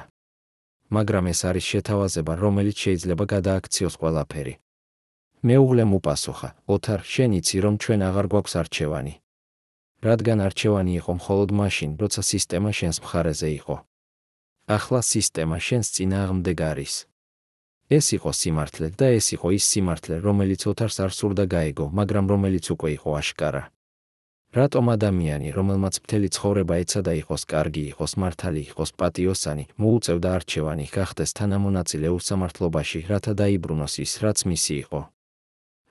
მაგრამ ეს არის შეთავაზება, რომელიც შეიძლება გადააქციოს ყველაფერი. მეუღლემ უპასუხა, ოთარ, შენ იცი, რომ ჩვენ აღარ გვაქვს არჩევანი. რადგან არჩევანი იყო მხოლოდ მაშინ, როცა სისტემა შენს მხარეზე იყო. ახლა სისტემა შენს წინააღმდეგ არის. ეს იყო სიმართლე და ეს იყო ის სიმართლე, რომელიც ოთარს არ სურდა გაეგო, მაგრამ რომელიც უკვე იყო აშკარა. რატომ ადამიანი, რომელმაც მთელი ცხოვრება ეცადა იყოს კარგი, იყოს მართალი, იყოს პატიოსანი, მოუწევდა არჩევანი, გახდეს თანამონაწილე უსამართლობაში, რათა დაიბრუნოს ის, რაც მისი იყო.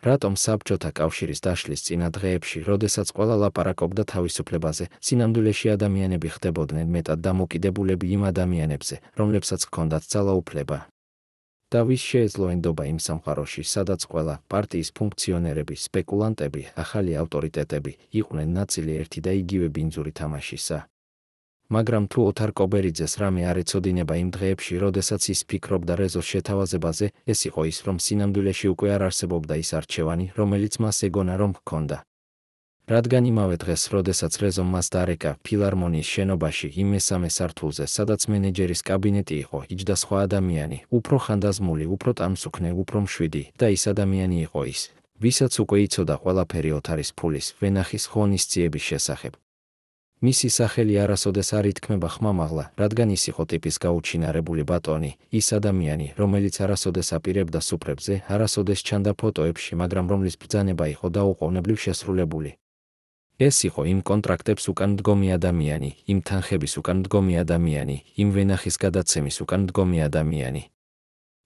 რატომ საბჭოთა კავშირის დაშლის წინა დღეებში, როდესაც ყველა ლაპარაკობდა თავისუფლებაზე, სინამდვილეში ადამიანები ხდებოდნენ მეტად დამოკიდებულები იმ ადამიანებზე, რომლებსაც ჰქონდათ ძალაუფლება. და ვის შეეძლო ენდობა იმ სამყაროში, სადაც ყველა პარტიის ფუნქციონერები, სპეკულანტები, ახალი ავტორიტეტები იყვნენ ნაწილი ერთი და იგივე ბინძური თამაშისა. მაგრამ თუ ოთარ კობერიძეს რამე არ ეცოდინება იმ დღეებში, როდესაც ის ფიქრობდა რეზოს შეთავაზებაზე, ეს იყო ის, რომ სინამდვილეში უკვე არ არსებობდა ის არჩევანი, რომელიც მას ეგონა რომ ჰქონდა. რადგან იმავე დღეს, როდესაც რეზომ მას დარეკა ფილარმონიის შენობაში იმ მესამე სართულზე, სადაც მენეჯერის კაბინეტი იყო, იჯდა სხვა ადამიანი, უფრო ხანდაზმული, უფრო ტანმსუქნე, უფრო მშვიდი და ის ადამიანი იყო ის, ვისაც უკვე იცოდა ყველაფერი ოთარის ფულის, ვენახის ღონისძიების შესახებ. მისი სახელი არასოდეს არ ითქმება ხმამაღლა, რადგან ის იყო ტიპის გაუჩინარებული ბატონი, ის ადამიანი, რომელიც არასოდეს აპირებდა სუფრებზე, არასოდეს ჩანდა ფოტოებში, მაგრამ რომლის ბრძანება იყო დაუყოვნებლივ შესრულებული. ეს იყო იმ კონტრაქტებს უკან მდგომი ადამიანი, იმ თანხების უკან მდგომი ადამიანი, იმ ვენახის გადაცემის უკან მდგომი ადამიანი.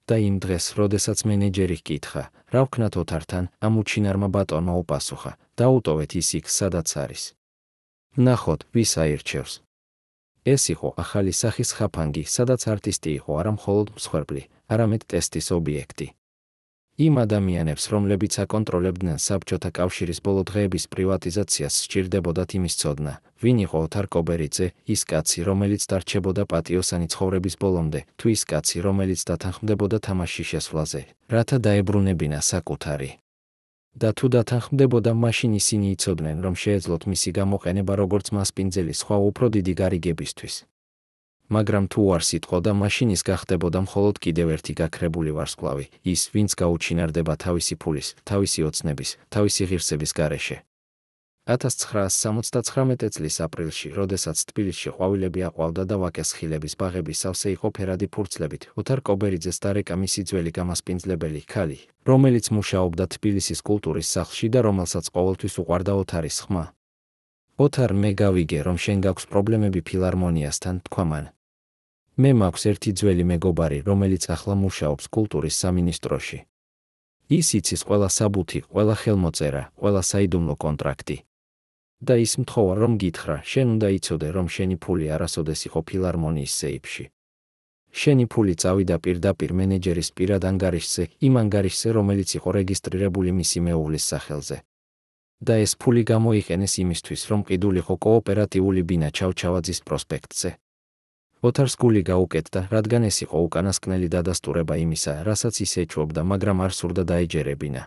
და იმ დღეს, როდესაც მენეჯერი ჰკითხა, რა ვქნათ ოთართან, ამ უჩინარმა ბატონმა უპასუხა, დაუტოვეთ ის იქ, სადაც არის. ნახოთ, ვის აირჩევს. ეს იყო ახალი სახის ხაფანგი, სადაც არტისტი იყო არა მხოლოდ მსხვერპლი, არამედ ტესტის ობიექტი. იმ ადამიანებს, რომლებიც აკონტროლებდნენ საბჭოთა კავშირის ბოლო დღეების პრივატიზაციას, სჭირდებოდათ იმის ცოდნა, ვინ იყო ოთარ კობერიძე, ის კაცი, რომელიც დარჩებოდა პატიოსანი ცხოვრების ბოლომდე, თუ ის კაცი, რომელიც დათანხმდებოდა თამაშის შესვლაზე, რათა დაებრუნებინა საკუთარი. და თუ დათანხმდებოდა, მაშინ ისინი იცოდნენ, რომ შეეძლოთ მისი გამოყენება როგორც მასპინძელი სხვა უფრო დიდი გარიგებისთვის. მაგრამ თუ არ სიტყოდა, მაშინ ის გახდებოდა მხოლოდ კიდევ ერთი გაქრებული ვარსკვლავი, ის, ვინც გაუჩინარდება თავისი ფულის, თავისი ოცნების, თავისი ღირსების გარეშე. 1979 წლის აპრილში, როდესაც თბილისში ყვავილები აყვავდა და ვაკეს ხილების ბაღების სავსე იყო ფერადი ფურცლებით, ოთარ კობერიძეს დარეკა მისი ძველი გამასპინძლებელი ქალი, რომელიც მუშაობდა თბილისის კულტურის სახლში და რომელსაც ყოველთვის უყვარდა ოთარის ხმა. ოთარ, მე გავიგე, რომ შენ გაქვს პრობლემები ფილარმონიასთან, თქვა მან. მე მაქვს ერთი ძველი მეგობარი, რომელიც ახლა მუშაობს კულტურის სამინისტროში. ის იცის ყველა საბუთი, ყველა ხელმოწერა, ყველა საიდუმლო კონტრაქტი. და ის მთხოვა, რომ გითხრა, შენ უნდა იცოდე, რომ შენი ფული არასოდეს იყო ფილარმონიის სეიფში. შენი ფული წავიდა პირდაპირ მენეჯერის პირად ანგარიშზე, იმ ანგარიშზე, რომელიც იყო რეგისტრირებული მისი მეუღლის სახელზე. და ეს ფული გამოიყენეს იმისთვის, რომ ყიდულიყო კოოპერატიული ბინა ჩავჩავაძის პროსპექტზე. ოთარს გული გაუკეთდა, რადგან ეს იყო უკანასკნელი დადასტურება იმისა, რასაც ის ეჩვობდა, მაგრამ არ სურდა დაეჯერებინა.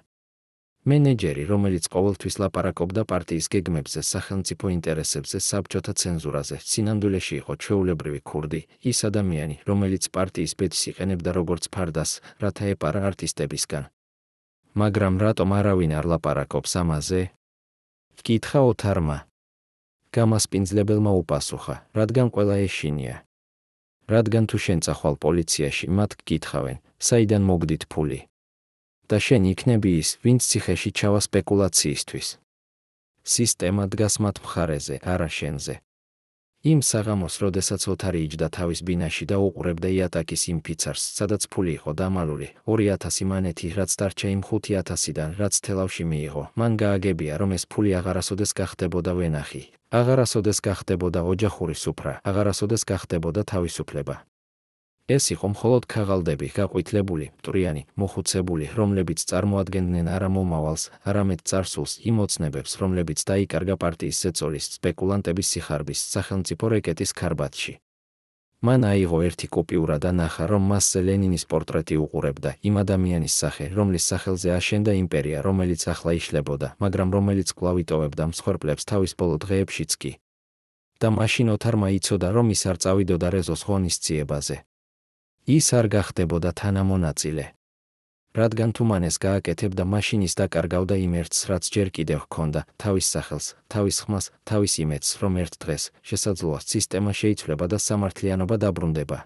მენეჯერი, რომელიც ყოველთვის ლაპარაკობდა პარტიის გეგმებზე, სახელმწიფო ინტერესებზე, საბჭოთა ცენზურაზე, სინამდვილეში იყო ჩვეულებრივი ქურდი, ის ადამიანი, რომელიც პარტიის ბედს იყენებდა როგორც ფარდას, რათა ეპარა არტისტებისგან. მაგრამ რატომ არავინ არ ლაპარაკობს ამაზე? ჰკითხა ოთარმა. გამასპინძლებელმა უპასუხა, რადგან ყველა ეშინია. რადგან თუ შენ წახვალ პოლიციაში, მათ გკითხავენ, საიდან მოგდით ფული. და შენ იქნები ის, ვინც ციხეში ჩავა სპეკულაციისთვის. სისტემა დგას მათ მხარეზე, არა შენზე. იმ საღამოს, როდესაც ოთარი იჯდა თავის ბინაში და უყურებდა იატაკის იმ ფიცარს, სადაც ფული იყო დამალული, 2000 მანეთი, რაც დარჩა იმ 5000-დან, რაც თელავში მიიღო, მან გააგებია, რომ ეს ფული აღარასოდეს გახდებოდა ვენახი, აღარასოდეს გახდებოდა ოჯახური სუფრა, აღარასოდეს გახდებოდა თავისუფლება. ეს იყო მხოლოდ ქაღალდები, გაყვითლებული, მტვრიანი, მოხუცებული, რომლებიც წარმოადგენდნენ არა მომავალს, არამედ წარსულს, იმ ოცნებებს, რომლებიც დაიკარგა პარტიის ზეწოლის, სპეკულანტების სიხარბის, სახელმწიფო რეკეტის ქარბატში. მან აიღო ერთი კუპიურა და ნახა, რომ მასზე ლენინის პორტრეტი უყურებდა, იმ ადამიანის სახე, რომლის სახელზე აშენდა იმპერია, რომელიც ახლა იშლებოდა, მაგრამ რომელიც კვლავ იტოვებდა მსხვერპლებს თავის ბოლო დღეებშიც კი. და მაშინ ოთარმა იცოდა, რომ ის არ წავიდოდა რეზოს ღონისძიებაზე. ის არ გახდებოდა თანამონაწილე. რადგან თუ მან ეს გააკეთებდა, მაშინ ის დაკარგავდა იმ ერთს, რაც ჯერ კიდევ ჰქონდა, თავის სახელს, თავის ხმას, თავის იმედს, რომ ერთ დღეს, შესაძლოა, სისტემა შეიცვლება და სამართლიანობა დაბრუნდება.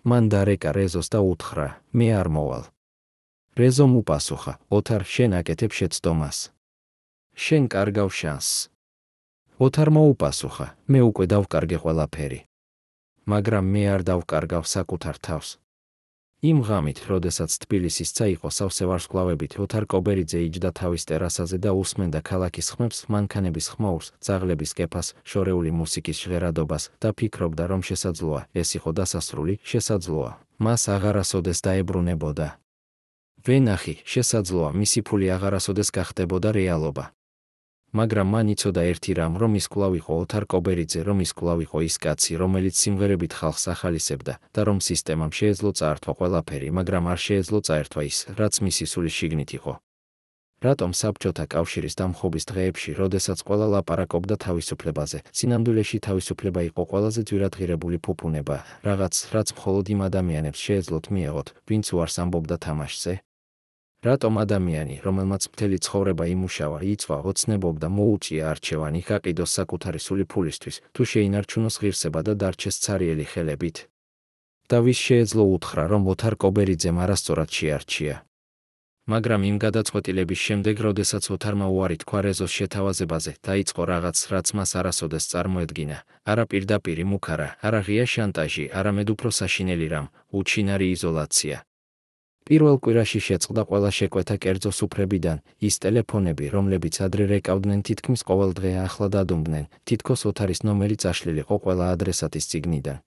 მან დარეკა რეზოს და უთხრა, მე არ მოვალ. რეზომ უპასუხა, ოთარ, შენ აკეთებ შეცდომას. შენ კარგავ შანსს. ოთარმა უპასუხა, მე უკვე დავკარგე ყველაფერი. მაგრამ მე არ დავკარგავ საკუთარ თავს. იმ ღამით, როდესაც თბილისის ცა იყო სავსე ვარსკვლავებით, ოთარ კობერიძე იჯდა თავის ტერასაზე და უსმენდა ქალაქის ხმებს, მანქანების ხმაურს, ძაღლების კეფას, შორეული მუსიკის ჟღერადობას და ფიქრობდა, რომ შესაძლოა, ეს იყო დასასრული, შესაძლოა, მას აღარასოდეს დაებრუნებოდა. ვენახი, შესაძლოა, მისი ფული აღარასოდეს გახდებოდა რეალობა. მაგრამ მან იცოდა ერთი რამ, რომ ის კვლავ იყო ოთარ კობერიძე, რომ ის კვლავ იყო ის კაცი, რომელიც სიმღერებით ხალხს ახალისებდა და რომ სისტემამ შეეძლო წაართვა ყველაფერი, მაგრამ არ შეეძლო წაერთვა ის, რაც მისი სულის შიგნით იყო. რატომ საბჭოთა კავშირის დამხობის დღეებში, როდესაც ყველა ლაპარაკობდა თავისუფლებაზე, სინამდვილეში თავისუფლება იყო ყველაზე ძვირადღირებული ფუფუნება, რაც მხოლოდ იმ ადამიანებს შეეძლოთ მიეღოთ, ვინც უარს ამბობდა თამაშზე? რატომ ადამიანი, რომელმაც მთელი ცხოვრება იმუშავა, იწვა, ოცნებობდა, მოუწია არჩევანი, გაყიდოს საკუთარი სული ფულისთვის, თუ შეინარჩუნოს ღირსება და დარჩეს ცარიელი ხელებით? და ვის შეეძლო უთხრა, რომ ოთარ კობერიძემ არასწორად შეარჩია? მაგრამ იმ გადაწყვეტილების შემდეგ, როდესაც ოთარმა უარი თქვა რეზოს შეთავაზებაზე, დაიწყო რაღაც, რაც მას არასოდეს წარმოედგინა, არა პირდაპირი მუქარა, არა ღია შანტაჟი, არამედ უფრო საშინელი რამ, უჩინარი იზოლაცია. პირველ კვირაში შეწყდა ყველა შეკვეთა კერძო სუფრებიდან, ის ტელეფონები, რომლებიც ადრე რეკავდნენ თითქმის ყოველ დღე ახლა დადუმბნენ, თითქოს ოთარის ნომერი წაშლილიყო ყველა ადრესატის წიგნიდან.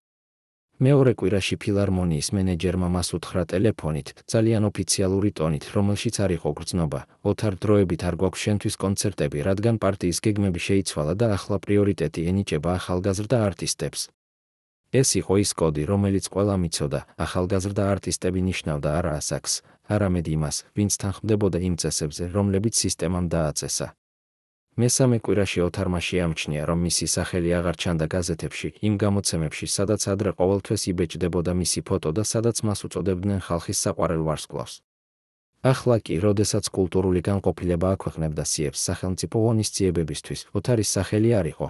მეორე კვირაში ფილარმონიის მენეჯერმა მას უთხრა ტელეფონით, ძალიან ოფიციალური ტონით, რომელშიც არ იყო გრძნობა, ოთარ, დროებით არ გვაქვს შენთვის კონცერტები, რადგან პარტიის გეგმები შეიცვალა და ახლა პრიორიტეტი ენიჭება ახალგაზრდა არტისტებს. ეს იყო ის კოდი, რომელიც ყველამ იცოდა, ახალგაზრდა არტისტები ნიშნავდა არა ასაკს, არამედ იმას, ვინც თანხმდებოდა იმ წესებზე, რომლებიც სისტემამ დააწესა. მესამე კვირაში ოთარმა შეამჩნია, რომ მისი სახელი აღარ ჩანდა გაზეთებში, იმ გამოცემებში, სადაც ადრე ყოველთვის იბეჭდებოდა მისი ფოტო და სადაც მას უწოდებდნენ ხალხის საყვარელ ვარსკვლავს. ახლა კი, როდესაც კულტურული განყოფილება აქვეყნებდა სიებს სახელმწიფო ღონისძიებებისთვის, ოთარის სახელი არ იყო.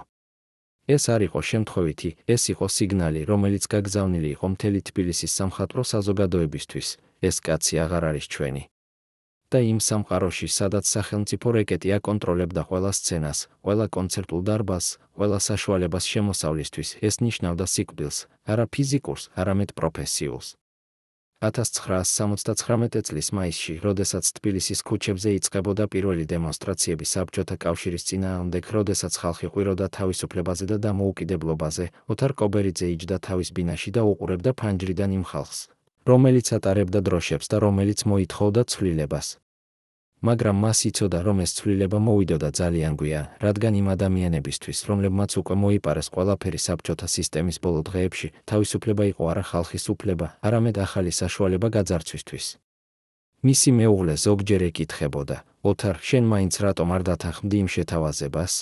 ეს არ იყო შემთხვევითი, ეს იყო სიგნალი, რომელიც გაგზავნილი იყო მთელი თბილისის სამხატვრო საზოგადოებისთვის, ეს კაცი აღარ არის ჩვენი. და იმ სამყაროში, სადაც სახელმწიფო რეკეტი აკონტროლებდა ყველა სცენას, ყველა კონცერტულ დარბაზს, ყველა საშუალებას შემოსავლისთვის, ეს ნიშნავდა სიკვდილს, არა ფიზიკურს, არამედ პროფესიულს. 1979 წლის მაისში, როდესაც თბილისის ქუჩებზე იწყებოდა პირველი დემონსტრაციები საბჭოთა კავშირის წინააღმდეგ, როდესაც ხალხი ყვიროდა თავისუფლებაზე და დამოუკიდებლობაზე, ოთარ კობერიძე იჯდა თავის ბინაში და უყურებდა ფანჯრიდან იმ ხალხს, რომელიც ატარებდა დროშებს და რომელიც მოითხოვდა ცვლილებას. მაგრამ მას იცოდა, რომ ეს ცვლილება მოვიდოდა ძალიან გვიან, რადგან იმ ადამიანებისთვის, რომლებმაც უკვე მოიპარეს ყველაფერი საბჭოთა სისტემის ბოლო დღეებში, თავისუფლება იყო არა ხალხის უფლება, არამედ ახალი საშუალება გაძარცვისთვის. მისი მეუღლე ზოგჯერ ეკითხებოდა, ოთარ, შენ მაინც რატომ არ დათანხმდი იმ შეთავაზებას?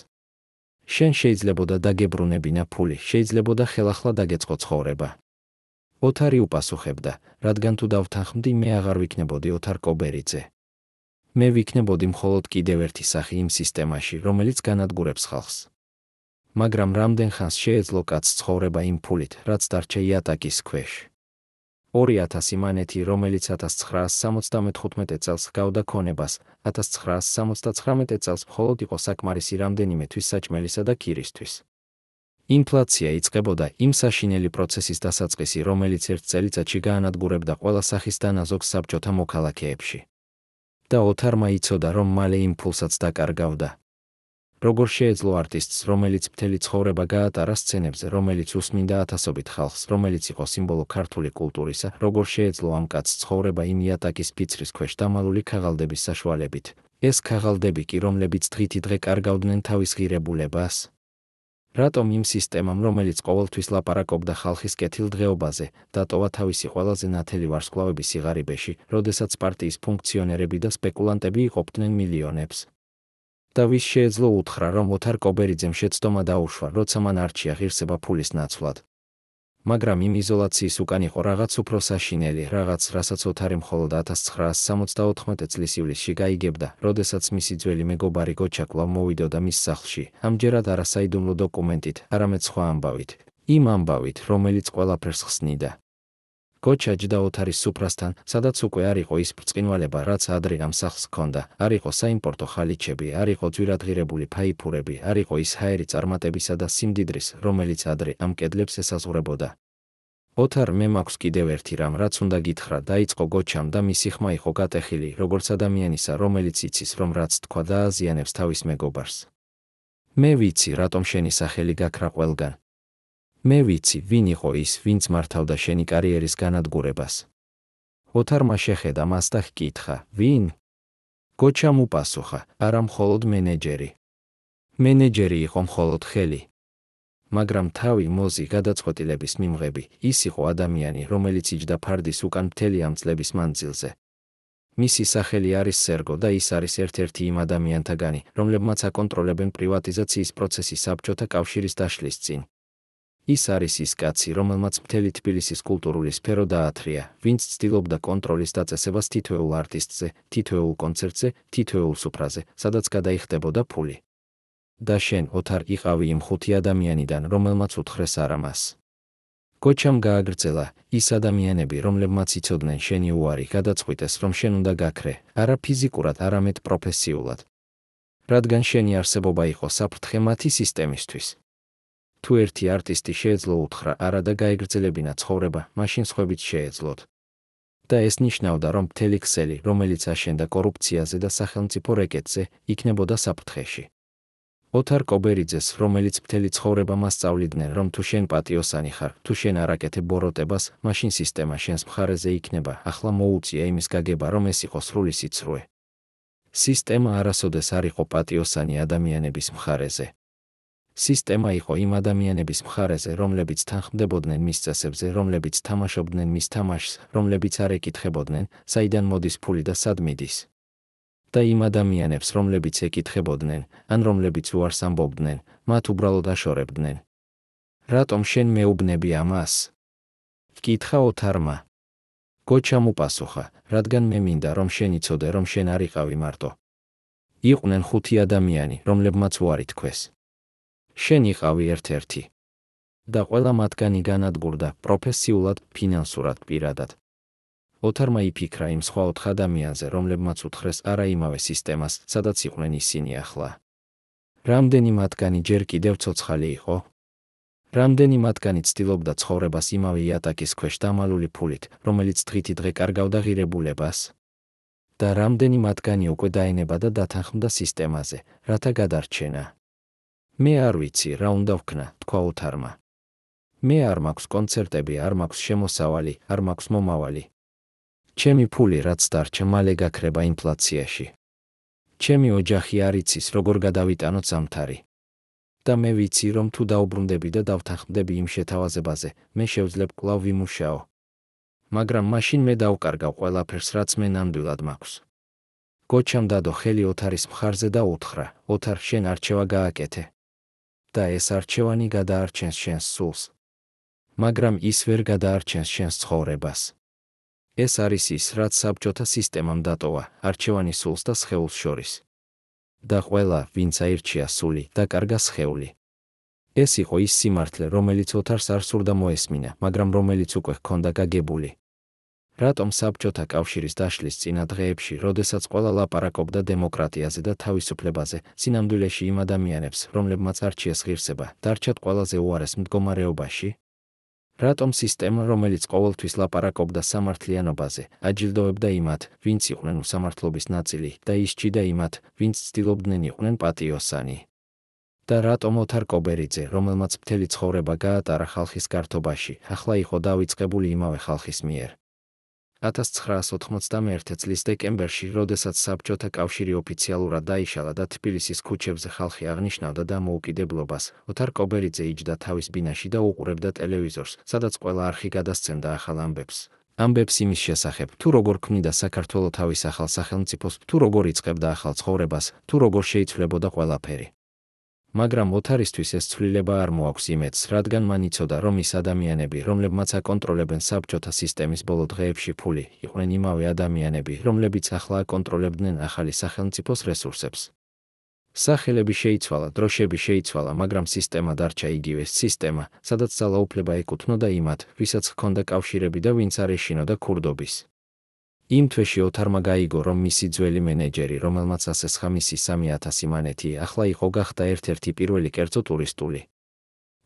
შენ შეიძლებოდა დაგებრუნებინა ფული, შეიძლებოდა ხელახლა დაგეწყო ცხოვრება. ოთარი უპასუხებდა, რადგან თუ დავთანხმდი, მე აღარ ვიქნებოდი ოთარ კობერიძე. მე ვიქნებოდი მხოლოდ კიდევ ერთი სახე იმ სისტემაში, რომელიც განადგურებს ხალხს. მაგრამ რამდენ ხანს შეეძლო კაცს ცხოვრება იმ ფულით, რაც დარჩა იატაკის ქვეშ? 2000 მანეთი, რომელიც 1975 წელს ჰგავდა ქონებას, 1979 წელს მხოლოდ იყო საკმარისი რამდენიმე თვის საჭმელისა და ქირისთვის. ინფლაცია იწყებოდა იმ საშინელი პროცესის დასაწყისი, რომელიც ერთ წელიწადში გაანადგურებდა ყველა სახის დანაზოგს საბჭოთა მოქალაქეებში. და ოთარმა იცოდა, რომ მალე იმ ფულსაც დაკარგავდა. როგორ შეეძლო არტისტს, რომელიც მთელი ცხოვრება გაატარა სცენებზე, რომელიც უსმინდა ათასობით ხალხს, რომელიც იყო სიმბოლო ქართული კულტურისა, როგორ შეეძლო ამ კაცს ცხოვრება იმ იატაკის ფიცრის ქვეშ დამალული ქაღალდების საშუალებით, ეს ქაღალდები კი, რომლებიც დღითი დღე კარგავდნენ თავის ღირებულებას? რატომ იმ სისტემამ, რომელიც ყოველთვის ლაპარაკობდა ხალხის კეთილდღეობაზე, დატოვა თავისი ყველაზე ნათელი ვარსკვლავები სიღარიბეში, როდესაც პარტიის ფუნქციონერები და სპეკულანტები იყოფდნენ მილიონებს? და ვის შეეძლო უთხრა, რომ ოთარ კობერიძემ შეცდომა დაუშვა, როცა მან არჩია ღირსება ფულის ნაცვლად? მაგრამ იმ იზოლაციის უკან იყო რაღაც უფრო საშინელი, რაღაც, რასაც ოთარი მხოლოდ 1974 წლის ივლისში გაიგებდა, როდესაც მისი ძველი მეგობარი გოჩა კვლავ მოვიდოდა მის სახლში, ამჯერად არა საიდუმლო დოკუმენტით, არამედ სხვა ამბავით, იმ ამბავით, რომელიც ყველაფერს ხსნიდა. გოჩა ჯდა ოთარის სუფრასთან, სადაც უკვე არ იყო ის ბრწყინვალება, რაც ადრე ამ სახლს ჰქონდა, არ იყო საიმპორტო ხალიჩები, არ იყო ძვირადღირებული ფაიფურები, არ იყო ის ჰაერი წარმატებისა და სიმდიდრის, რომელიც ადრე ამ კედლებს ესაზღვრებოდა. ოთარ, მე მაქვს კიდევ ერთი რამ, რაც უნდა გითხრა, დაიწყო გოჩამ და მისი ხმა იყო გატეხილი, როგორც ადამიანისა, რომელიც იცის, რომ რაც თქვა დააზიანებს თავის მეგობარს. მე ვიცი, რატომ შენი სახელი გაქრა ყველგან. მე ვიცი, ვინ იყო ის, ვინც მართავდა შენი კარიერის განადგურებას. ოთარმა შეხედა მას და ჰკითხა, ვინ? გოჩამ უპასუხა, არა მხოლოდ მენეჯერი. მენეჯერი იყო მხოლოდ ხელი. მაგრამ თავი, მოზი, გადაწყვეტილების მიმღები, ის იყო ადამიანი, რომელიც იჯდა ფარდის უკან მთელი ამ წლების მანძილზე. მისი სახელი არის სერგო და ის არის ერთ-ერთი იმ ადამიანთაგანი, რომლებმაც აკონტროლებენ პრივატიზაციის პროცესი საბჭოთა კავშირის დაშლის წინ. ის არის ის კაცი, რომელმაც მთელი თბილისის კულტურული სფერო დაათრია, ვინც ცდილობდა კონტროლის დაწესებას თითოეულ არტისტზე, თითოეულ კონცერტზე, თითოეულ სუფრაზე, სადაც გადაიხდებოდა ფული. და შენ, ოთარ, იყავი იმ 5 ადამიანიდან, რომელმაც უთხრეს არა მას. გოჩამ გააგრძელა, ის ადამიანები, რომლებმაც იცოდნენ შენი უარი, გადაწყვიტეს, რომ შენ უნდა გაქრე, არა ფიზიკურად, არამედ პროფესიულად. რადგან შენი არსებობა იყო საფრთხე მათი სისტემისთვის. თუ ერთი არტისტი შეეძლო უთხრა არა და გაეგრძელებინა ცხოვრება, მაშინ სხვებიც შეეძლოთ. და ეს ნიშნავდა, რომ მთელი ქსელი, რომელიც აშენდა კორუფციაზე და სახელმწიფო რეკეტზე, იქნებოდა საფრთხეში. ოთარ კობერიძეს, რომელიც მთელი ცხოვრება მასწავლიდნენ, რომ თუ შენ პატიოსანი ხარ, თუ შენ არ აკეთებ ბოროტებას, მაშინ სისტემა შენს მხარეზე იქნება, ახლა მოუწია იმის გაგება, რომ ეს იყო სრული სიცრუე. სისტემა არასოდეს არ იყო პატიოსანი ადამიანების მხარეზე. სისტემა იყო იმ ადამიანების მხარეზე, რომლებიც თანხმდებოდნენ მის წესებზე, რომლებიც თამაშობდნენ მის თამაშს, რომლებიც არ ეკითხებოდნენ, საიდან მოდის ფული და სად მიდის. და იმ ადამიანებს, რომლებიც ეკითხებოდნენ, ან რომლებიც უარს ამბობდნენ, მათ უბრალოდ აშორებდნენ. რატომ შენ მეუბნები ამას? კითხა ოთარმა. გოჩამ უპასუხა, რადგან მე მინდა, რომ შენ იცოდე, რომ შენ არ იყავი მარტო. იყვნენ 5 ადამიანი, რომლებმაც უარი თქვეს. შენ იყავი ერთ-ერთი. და ყველა მათგანი განადგურდა, პროფესიულად, ფინანსურად, პირადად. ოთარმა იფიქრა იმ სხვა 4 ადამიანზე, რომლებმაც უთხრეს არა იმავე სისტემას, სადაც იყვნენ ისინი ახლა. რამდენი მათგანი ჯერ კიდევ ცოცხალი იყო? რამდენი მათგანი ცდილობდა ცხოვრებას იმავე იატაკის ქვეშ დამალული ფულით, რომელიც დღითი დღე კარგავდა ღირებულებას? და რამდენი მათგანი უკვე დაენება და დათანხმდა სისტემაზე, რათა გადარჩენა? მე არ ვიცი, რა უნდა ვქნა, თქვა ოთარმა. მე არ მაქვს კონცერტები, არ მაქვს შემოსავალი, არ მაქვს მომავალი. ჩემი ფული, რაც დარჩა, მალე გაქრება ინფლაციაში. ჩემი ოჯახი არ იცის, როგორ გადავიტანოთ ზამთარი. და მე ვიცი, რომ თუ დაუბრუნდები და დავთანხმდები იმ შეთავაზებაზე, მე შევძლებ კვლავ ვიმუშაო. მაგრამ მაშინ მე დავკარგავ ყველაფერს, რაც მე ნამდვილად მაქვს. გოჩამ დადო ხელი ოთარის მხარზე და უთხრა, ოთარ, შენ არჩევა გააკეთე. და ეს არჩევანი გადაარჩენს შენს სულს. მაგრამ ის ვერ გადაარჩენს შენს ცხოვრებას. ეს არის ის, რაც საბჭოთა სისტემამ დატოვა, არჩევანი სულს და სხეულს შორის. და ყველა, ვინც აირჩია სული, დაკარგა სხეული. ეს იყო ის სიმართლე, რომელიც ოთარს არ სურდა მოესმინა, მაგრამ რომელიც უკვე ჰქონდა გაგებული. რატომ საბჭოთა კავშირის დაშლის წინა დღეებში, როდესაც ყველა ლაპარაკობდა დემოკრატიაზე და თავისუფლებაზე, სინამდვილეში იმ ადამიანებს, რომლებმაც არჩიეს ღირსება, დარჩათ ყველაზე უარეს მდგომარეობაში? რატომ სისტემა, რომელიც ყოველთვის ლაპარაკობდა სამართლიანობაზე, აჯილდოებდა იმათ, ვინც იყვნენ უსამართლობის ნაწილი და ისჩიდა იმათ, ვინც ცდილობდნენ იყვნენ პატიოსანი? და რატომ ოთარ კობერიძე, რომელმაც მთელი ცხოვრება გაატარა ხალხის გართობაში, ახლა იყო დავიწყებული იმავე ხალხის მიერ? 1991 წლის დეკემბერში, როდესაც საბჭოთა კავშირი ოფიციალურად დაიშალა და თბილისის ქუჩებზე ხალხი აღნიშნავდა დამოუკიდებლობას, ოთარ კობერიძე იჯდა თავის ბინაში და უყურებდა ტელევიზორს, სადაც ყველა არხი გადასცემდა ახალ ამბებს. ამბებს იმის შესახებ, თუ როგორ ქმნიდა საქართველო თავის ახალ სახელმწიფოს, თუ როგორ იწყებდა ახალ ცხოვრებას, თუ როგორ შეიცვლებოდა ყველაფერი. მაგრამ ოთარისთვის ეს ცვლილება არ მოაქვს იმედს, რადგან მან იცოდა, რომ ის ადამიანები, რომლებმაც აკონტროლებენ საბჭოთა სისტემის ბოლო დღეებში ფული, იყვნენ იმავე ადამიანები, რომლებიც ახლა აკონტროლებდნენ ახალი სახელმწიფოს რესურსებს. სახელები შეიცვალა, დროშები შეიცვალა, მაგრამ სისტემა დარჩა იგივე სისტემა, სადაც ძალაუფლება ეკუთვნოდა იმათ, ვისაც ჰქონდა კავშირები და ვინც არ ეშინოდა ქურდობის. იმ თვეში ოთარმა გაიგო, რომ მისი ძველი მენეჯერი, რომელმაც ასესხა მისი 3000 მანეთი, ახლა იყო გახდა ერთ-ერთი პირველი კერძო ტურისტული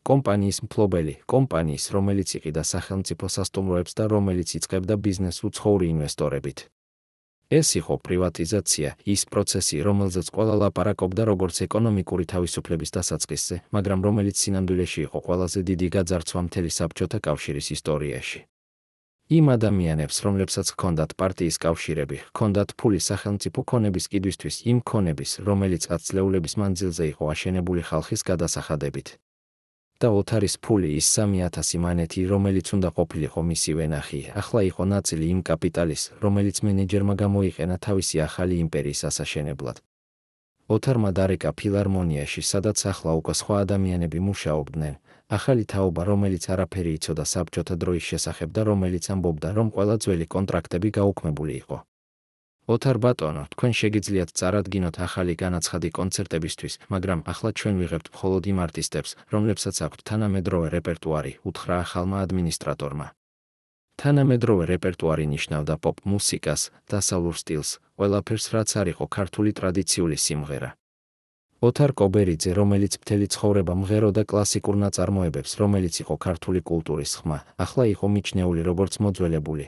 კომპანიის მფლობელი, კომპანიის, რომელიც იყიდა სახელმწიფო სასტუმროებს და რომელიც იწყებდა ბიზნესს უცხოური ინვესტორებით. ეს იყო პრივატიზაცია, ის პროცესი, რომელზეც ყველა ლაპარაკობდა როგორც ეკონომიკური თავისუფლების დასაწყისზე, მაგრამ რომელიც სინამდვილეში იყო ყველაზე დიდი გაძარცვა მთელი საბჭოთა კავშირის ისტორიაში. იმ ადამიანებს, რომლებსაც ჰქონდათ პარტიის კავშირები, ჰქონდათ ფული სახელმწიფო ქონების კიდვისთვის, იმ ქონების, რომელიც ათწლეულების მანძილზე იყო აშენებული ხალხის გადასახადებით. და ოთარის ფული ის 3000 მანეთი, რომელიც უნდა ყოფილიყო მისი ვენახი, ახლა იყო ნაწილი იმ კაპიტალის, რომელიც მენეჯერმა გამოიყენა თავისი ახალი იმპერიის ასაშენებლად. ოთარმა დარეკა ფილარმონიაში, სადაც ახლა უკვე სხვა ადამიანები მუშაობდნენ, ახალი თაობა, რომელიც არაფერი იცოდა საბჭოთა დროის შესახებ და რომელიც ამბობდა, რომ ყველა ძველი კონტრაქტები გაუქმებული იყო. ოთარ ბატონო, თქვენ შეგიძლიათ წარადგინოთ ახალი განაცხადი კონცერტებისთვის, მაგრამ ახლა ჩვენ ვიღებთ მხოლოდ იმ არტისტებს, რომლებსაც აქვთ თანამედროვე რეპერტუარი, უთხრა ახალმა ადმინისტრატორმა. თანამედროვე რეპერტუარი ნიშნავდა პოპ მუსიკას, დასავლურ სტილს, ყველაფერს, რაც არ იყო ქართული ტრადიციული სიმღერა. ოთარ კობერიძე, რომელიც მთელი ცხოვრება მღეროდა კლასიკურ ნაწარმოებებს, რომელიც იყო ქართული კულტურის ხმა, ახლა იყო მიჩნეული როგორც მოძველებული.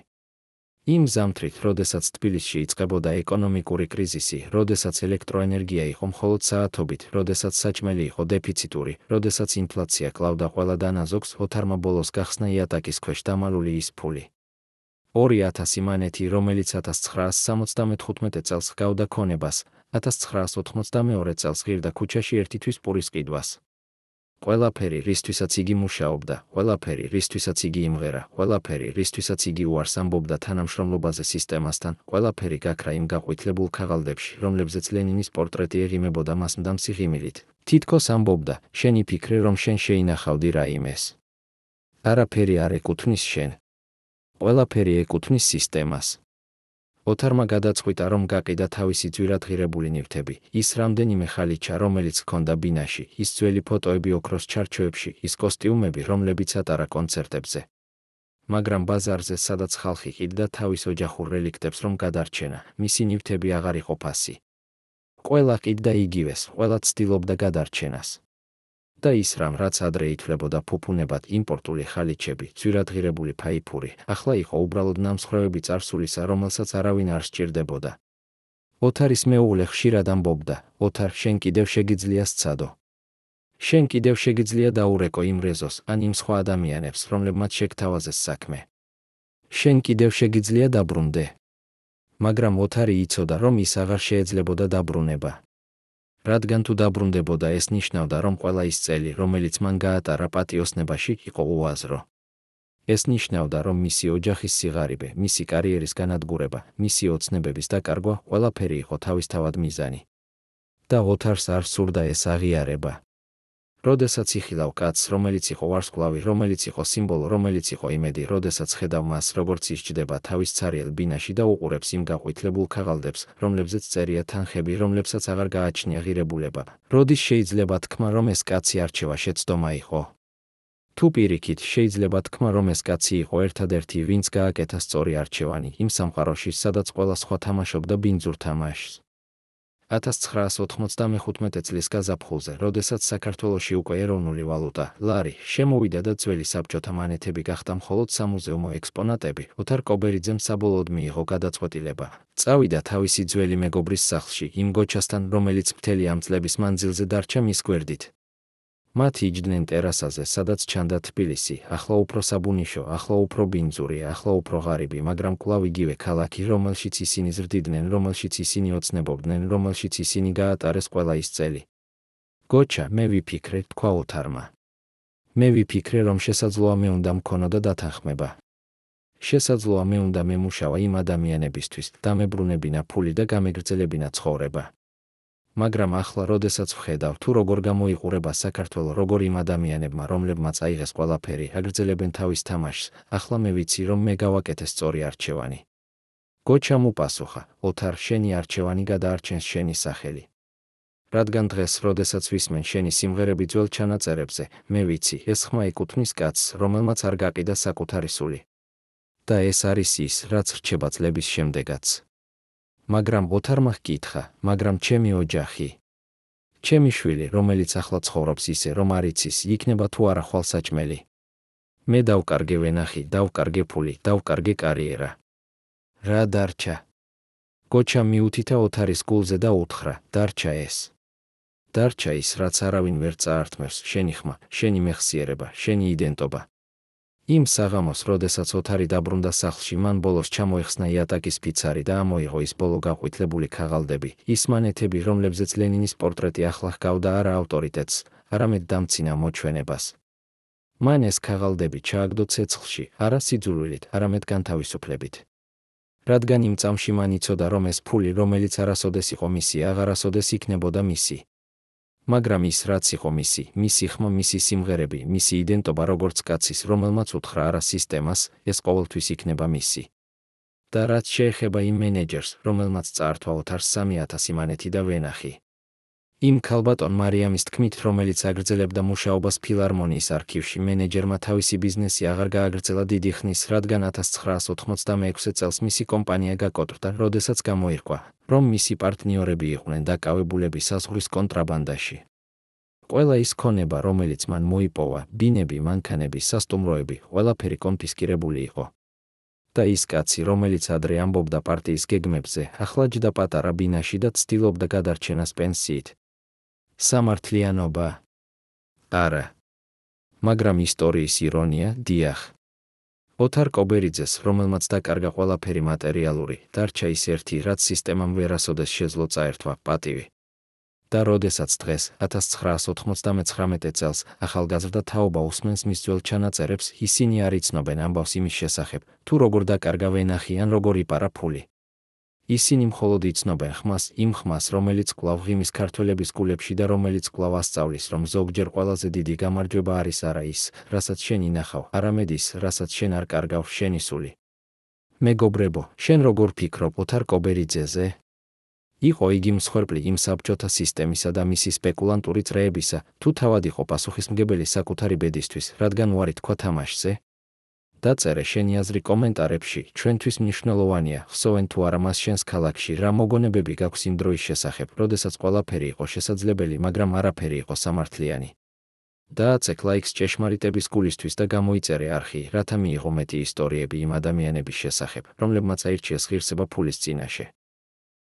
იმ ზამთრით, როდესაც თბილისში იწყებოდა ეკონომიკური კრიზისი, როდესაც ელექტროენერგია იყო მხოლოდ საათობით, როდესაც საჭმელი იყო დეფიციტური, როდესაც ინფლაცია კლავდა ყველა დანაზოგს, ოთარმა ბოლოს გახსნა იატაკის ქვეშ დამალული ის ფული. 2000 მანეთი, რომელიც 1975 წელს ჰგავდა ქონებას, 1982 წელს ღირდა ქუჩაში ერთი თვის პურის ყიდვას. ყველაფერი, რისთვისაც იგი მუშაობდა, ყველაფერი, რისთვისაც იგი იმღერა, ყველაფერი, რისთვისაც იგი უარს ამბობდა თანამშრომლობაზე სისტემასთან, ყველაფერი გაქრა იმ გაყვითლებულ ქაღალდებში, რომლებზეც ლენინის პორტრეტი ეღიმებოდა მას მდამსი ღიმილით. თითქოს ამბობდა, შენი ფიქრე, რომ შენ შეინახავდი რაიმეს. არაფერი არ ეკუთვნის შენ. ყველაფერი ეკუთვნის სისტემას. ოთარმა გადაწყვიტა, რომ გაყიდა თავისი ძვირადღირებული ნივთები, ის რამდენიმე ხალიჩა, რომელიც ჰქონდა ბინაში, ის ძველი ფოტოები ოქროს ჩარჩოებში, ის კოსტიუმები, რომლებიც ატარა კონცერტებზე. მაგრამ ბაზარზე, სადაც ხალხი ყიდდა თავის ოჯახურ რელიქტებს, რომ გადარჩენა, მისი ნივთები აღარ იყო ფასი. ყველა ყიდდა იგივეს, ყველა ცდილობდა გადარჩენას. და ის რამ, რაც ადრე ითვლებოდა ფუფუნებად, იმპორტული ხალიჩები, ძვირადღირებული ფაიფური, ახლა იყო უბრალოდ ნამსხვრევები წარსულისა, რომელსაც არავინ არ სჭირდებოდა. ოთარის მეუღლე ხშირად ამბობდა, ოთარ, შენ კიდევ შეგიძლია სცადო. შენ კიდევ შეგიძლია დაურეკო იმ რეზოს, ან იმ სხვა ადამიანებს, რომლებმაც შეგთავაზეს საქმე. შენ კიდევ შეგიძლია დაბრუნდე. მაგრამ ოთარი იცოდა, რომ ის აღარ შეეძლებოდა დაბრუნება. რადგან თუ დაბრუნდებოდა, ეს ნიშნავდა, რომ ყველა ის წელი, რომელიც მან გაატარა პატიოსნებაში, იყო უაზრო. ეს ნიშნავდა, რომ მისი ოჯახის სიღარიბე, მისი კარიერის განადგურება, მისი ოცნებების დაკარგვა, ყველაფერი იყო თავისთავად მიზანი. და ოთარს არ სურდა ეს აღიარება. როდესაც იხილავ კაცს, რომელიც იყო ვარსკვლავი, რომელიც იყო სიმბოლო, რომელიც იყო იმედი, როდესაც ხედავ მას, როგორც ისჯდება თავის ცარიელ ბინაში და უყურებს იმ გაყვითლებულ ქაღალდებს, რომლებზეც წერია თანხები, რომლებსაც აღარ გააჩნია ღირებულება, როდის შეიძლება თქმა, რომ ეს კაცი არჩევა შეცდომა იყო? თუ პირიქით, შეიძლება თქმა, რომ ეს კაცი იყო ერთადერთი, ვინც გააკეთა სწორი არჩევანი იმ სამყაროში, სადაც ყველა სხვა თამაშობდა ბინძურ თამაშს. 1995 წლის გაზაფხულზე, როდესაც საქართველოში უკვე ეროვნული ვალუტა, ლარი, შემოვიდა და ძველი საბჭოთა მონეტები გახდა მხოლოდ სამუზეუმო ექსპონატები, ოთარ კობერიძემ საბოლოოდ მიიღო გადაწყვეტილება. წავიდა თავისი ძველი მეგობრის სახლში, იმ გოჩასთან, რომელიც მთელი ამ წლების მანძილზე დარჩა მის გვერდით. მათ იჯდნენ ტერასაზე, სადაც ჩანდა თბილისი, ახლა უფრო საბუნიშო, ახლა უფრო ბინძური, ახლა უფრო ღარიბი, მაგრამ კვლავ იგივე ქალაქი, რომელშიც ისინი ზრდიდნენ, რომელშიც ისინი ოცნებობდნენ, რომელშიც ისინი გაატარეს ყველა ის წელი. გოჩა, მე ვიფიქრე, თქვა ოთარმა. მე ვიფიქრე, რომ შესაძლოა მე უნდა მქონოდა დათანხმება. შესაძლოა მე უნდა მემუშავა იმ ადამიანებისთვის, დამებრუნებინა ფული და გამეგრძელებინა ცხოვრება. მაგრამ ახლა, როდესაც ვხედავ, თუ როგორ გამოიყურება საქართველო, როგორ იმ ადამიანებმა, რომლებმაც აიღეს ყველაფერი, აგრძელებენ თავის თამაშს, ახლა მე ვიცი, რომ მე გავაკეთე სწორი არჩევანი. გოჩამ უპასუხა, ოთარ, შენი არჩევანი გადაარჩენს შენი სახელი. რადგან დღეს, როდესაც ვისმენ შენი სიმღერები ძველ ჩანაწერებზე, მე ვიცი, ეს ხმა ეკუთვნის კაცს, რომელმაც არ გაყიდა საკუთარი სული. და ეს არის ის, რაც რჩება წლების შემდეგაც. მაგრამ ოთარმა ჰკითხა, მაგრამ ჩემი ოჯახი. ჩემი შვილი, რომელიც ახლა ცხოვრობს ისე, რომ არ იცის, იქნება თუ არა ხვალსაჭმელი. მე დავკარგე ვენახი, დავკარგე ფული, დავკარგე კარიერა. რა დარჩა? გოჩა მიუთითა ოთარის გულზე და უთხრა, დარჩა ეს. დარჩა ის, რაც არავინ ვერ წაართმევს, შენი ხმა, შენი მეხსიერება, შენი იდენტობა. იმ საღამოს, როდესაც ოთარი დაბრუნდა სახლში, მან ბოლოს ჩამოეხსნა იატაკის ფიცარი და ამოიღო ის ბოლო გაყვითლებული ქაღალდები, ის მონეტები, რომლებზეც ლენინის პორტრეტი ახლა ჰგავდა არა ავტორიტეტს, არამედ დამცინა მოჩვენებას. მან ეს ქაღალდები ჩააგდო ცეცხლში, არა სიძულვილით, არამედ განთავისუფლებით. რადგან იმ წამში მან იცოდა, რომ ეს ფული, რომელიც არასოდეს იყო მისი, აღარასოდეს იქნებოდა მისი. მაგრამ ის, რაც იყო მისი ხმა, მისი სიმღერები, მისი იდენტობა როგორც კაცის, რომელმაც უთხრა არა სისტემას, ეს ყოველთვის იქნება მისი. და რაც შეეხება იმ მენეჯერს, რომელმაც წაართვა ოთარს 3000 მანეთი და ვენახი. იმ ქალბატონ მარიამის თქმით, რომელიც აგრძელებდა მუშაობას ფილარმონიის არქივში, მენეჯერმა თავისი ბიზნესი აღარ გააგრძელა დიდი ხნის, რადგან 1986 წელს მისი კომპანია გაკოტრდა, როდესაც გამოირკვა, რომ მისი პარტნიორები იყვნენ დაკავებულები საზღვრის კონტრაბანდაში. ყველა ის ქონება, რომელიც მან მოიპოვა, ბინები, მანქანები, სასტუმროები, ყველაფერი კონფისკირებული იყო. და ის კაცი, რომელიც ადრე ამბობდა პარტიის გეგმებზე, ახლა ჯდა პატარა ბინაში და ცდილობდა გადარჩენას პენსიით. სამართლიანობა? არა. მაგრამ ისტორიის ირონია, დიახ. ოთარ კობერიძეს, რომელმაც დაკარგა ყველაფერი მატერიალური, დარჩა ის ერთი, რაც სისტემამ ვერასოდეს შეძლო წაერთვა, პატივი. და როდესაც დღეს, 1999 წელს, ახალგაზრდა თაობა უსმენს მის ძველ ჩანაწერებს, ისინი არ იცნობენ ამბავს იმის შესახებ, თუ როგორ დაკარგა ვენახი ან როგორ იპარა ფული. ისინი მხოლოდ იცნობენ ხმას, იმ ხმას, რომელიც კვლავ ღიმის ქართველების კულებში და რომელიც კვლავ ასწავლის, რომ ზოგჯერ ყველაზე დიდი გამარჯვება არის არა ის, რასაც შენ ინახავ, არამედ ის, რასაც შენ არ კარგავ შენი სული. მეგობრებო, შენ როგორ ფიქრობ ოთარ კობერიძეზე? იყო იგი მსხვერპლი იმ საბჭოთა სისტემისა და მისი სპეკულანტური წრეებისა, თუ თავად იყო პასუხისმგებელი საკუთარი ბედისთვის, რადგან უარი თქვა თამაშზე? დაწერე შენი აზრი კომენტარებში, ჩვენთვის მნიშვნელოვანია, ხსოვენ თუ არა მას შენს ქალაქში, რა მოგონებები გაქვს იმ დროის შესახებ, როდესაც ყველაფერი იყო შესაძლებელი, მაგრამ არაფერი იყო სამართლიანი. დააცექ ლაიქს ჭეშმარიტების გულისთვის და გამოიწერე არხი, რათა მიიღო მეტი ისტორიები იმ ადამიანების შესახებ, რომლებმაც აირჩიეს ღირსება ფულის წინაშე.